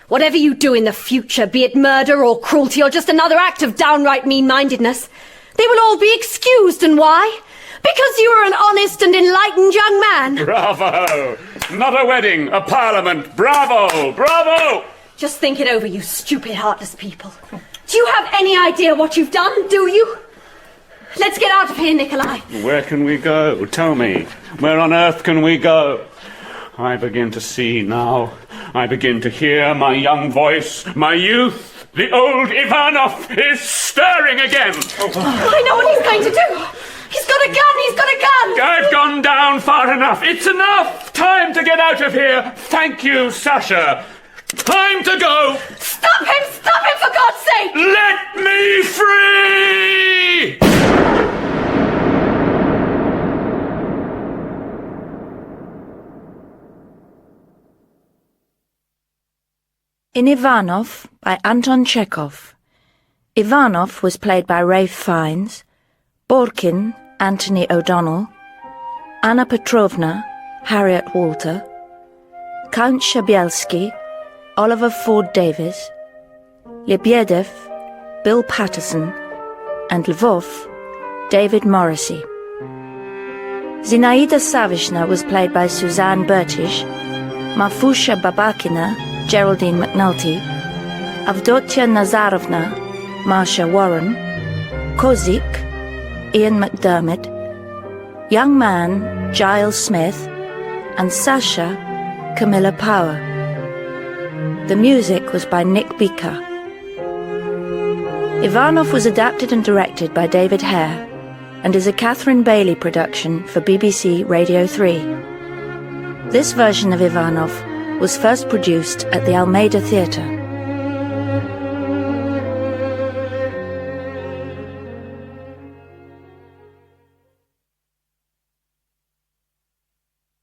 Whatever you do in the future, be it murder or cruelty or just another act of downright mean-mindedness, they will all be excused. And why? Because you are an honest and enlightened young man. Bravo! Not a wedding, a parliament. Bravo! Bravo! Just think it over, you stupid, heartless people. Do you have any idea what you've done, do you? Let's get out of here, Nikolai. Where can we go? Tell me. Where on earth can we go? I begin to see now. I begin to hear my young voice, my youth. The old Ivanov is stirring again. I know what he's going to do. He's got a gun! He's got a gun! I've gone down far enough. It's enough! Time to get out of here. Thank you, Sacha. Time to go! Stop him! Stop him, for God's sake! Let me free! In Ivanov by Anton Chekhov. Ivanov was played by Ralph Feinnes, Orkin, Antony O'Donnell, Anna Petrovna, Harriet Walter, Count Shebelsky, Oliver Ford Davis, Yebedev, Bill Paterson, and Ivof, David Morissey. Zinaida Savishna was played by Suzanne Bertish, Mafusha Babakina, Geraldine McNulty, Avdotya Nazarovna, Marcia Warren, Kozik, Ian McDermott, Young Man, Giles Smith, and Sacha, Camilla Power. The music was by Nick Beaker. Ivanov was adapted and directed by David Hare and is a Catherine Bailey production for BBC Radio 3. This version of Ivanov was first produced at the Almeida Theatre.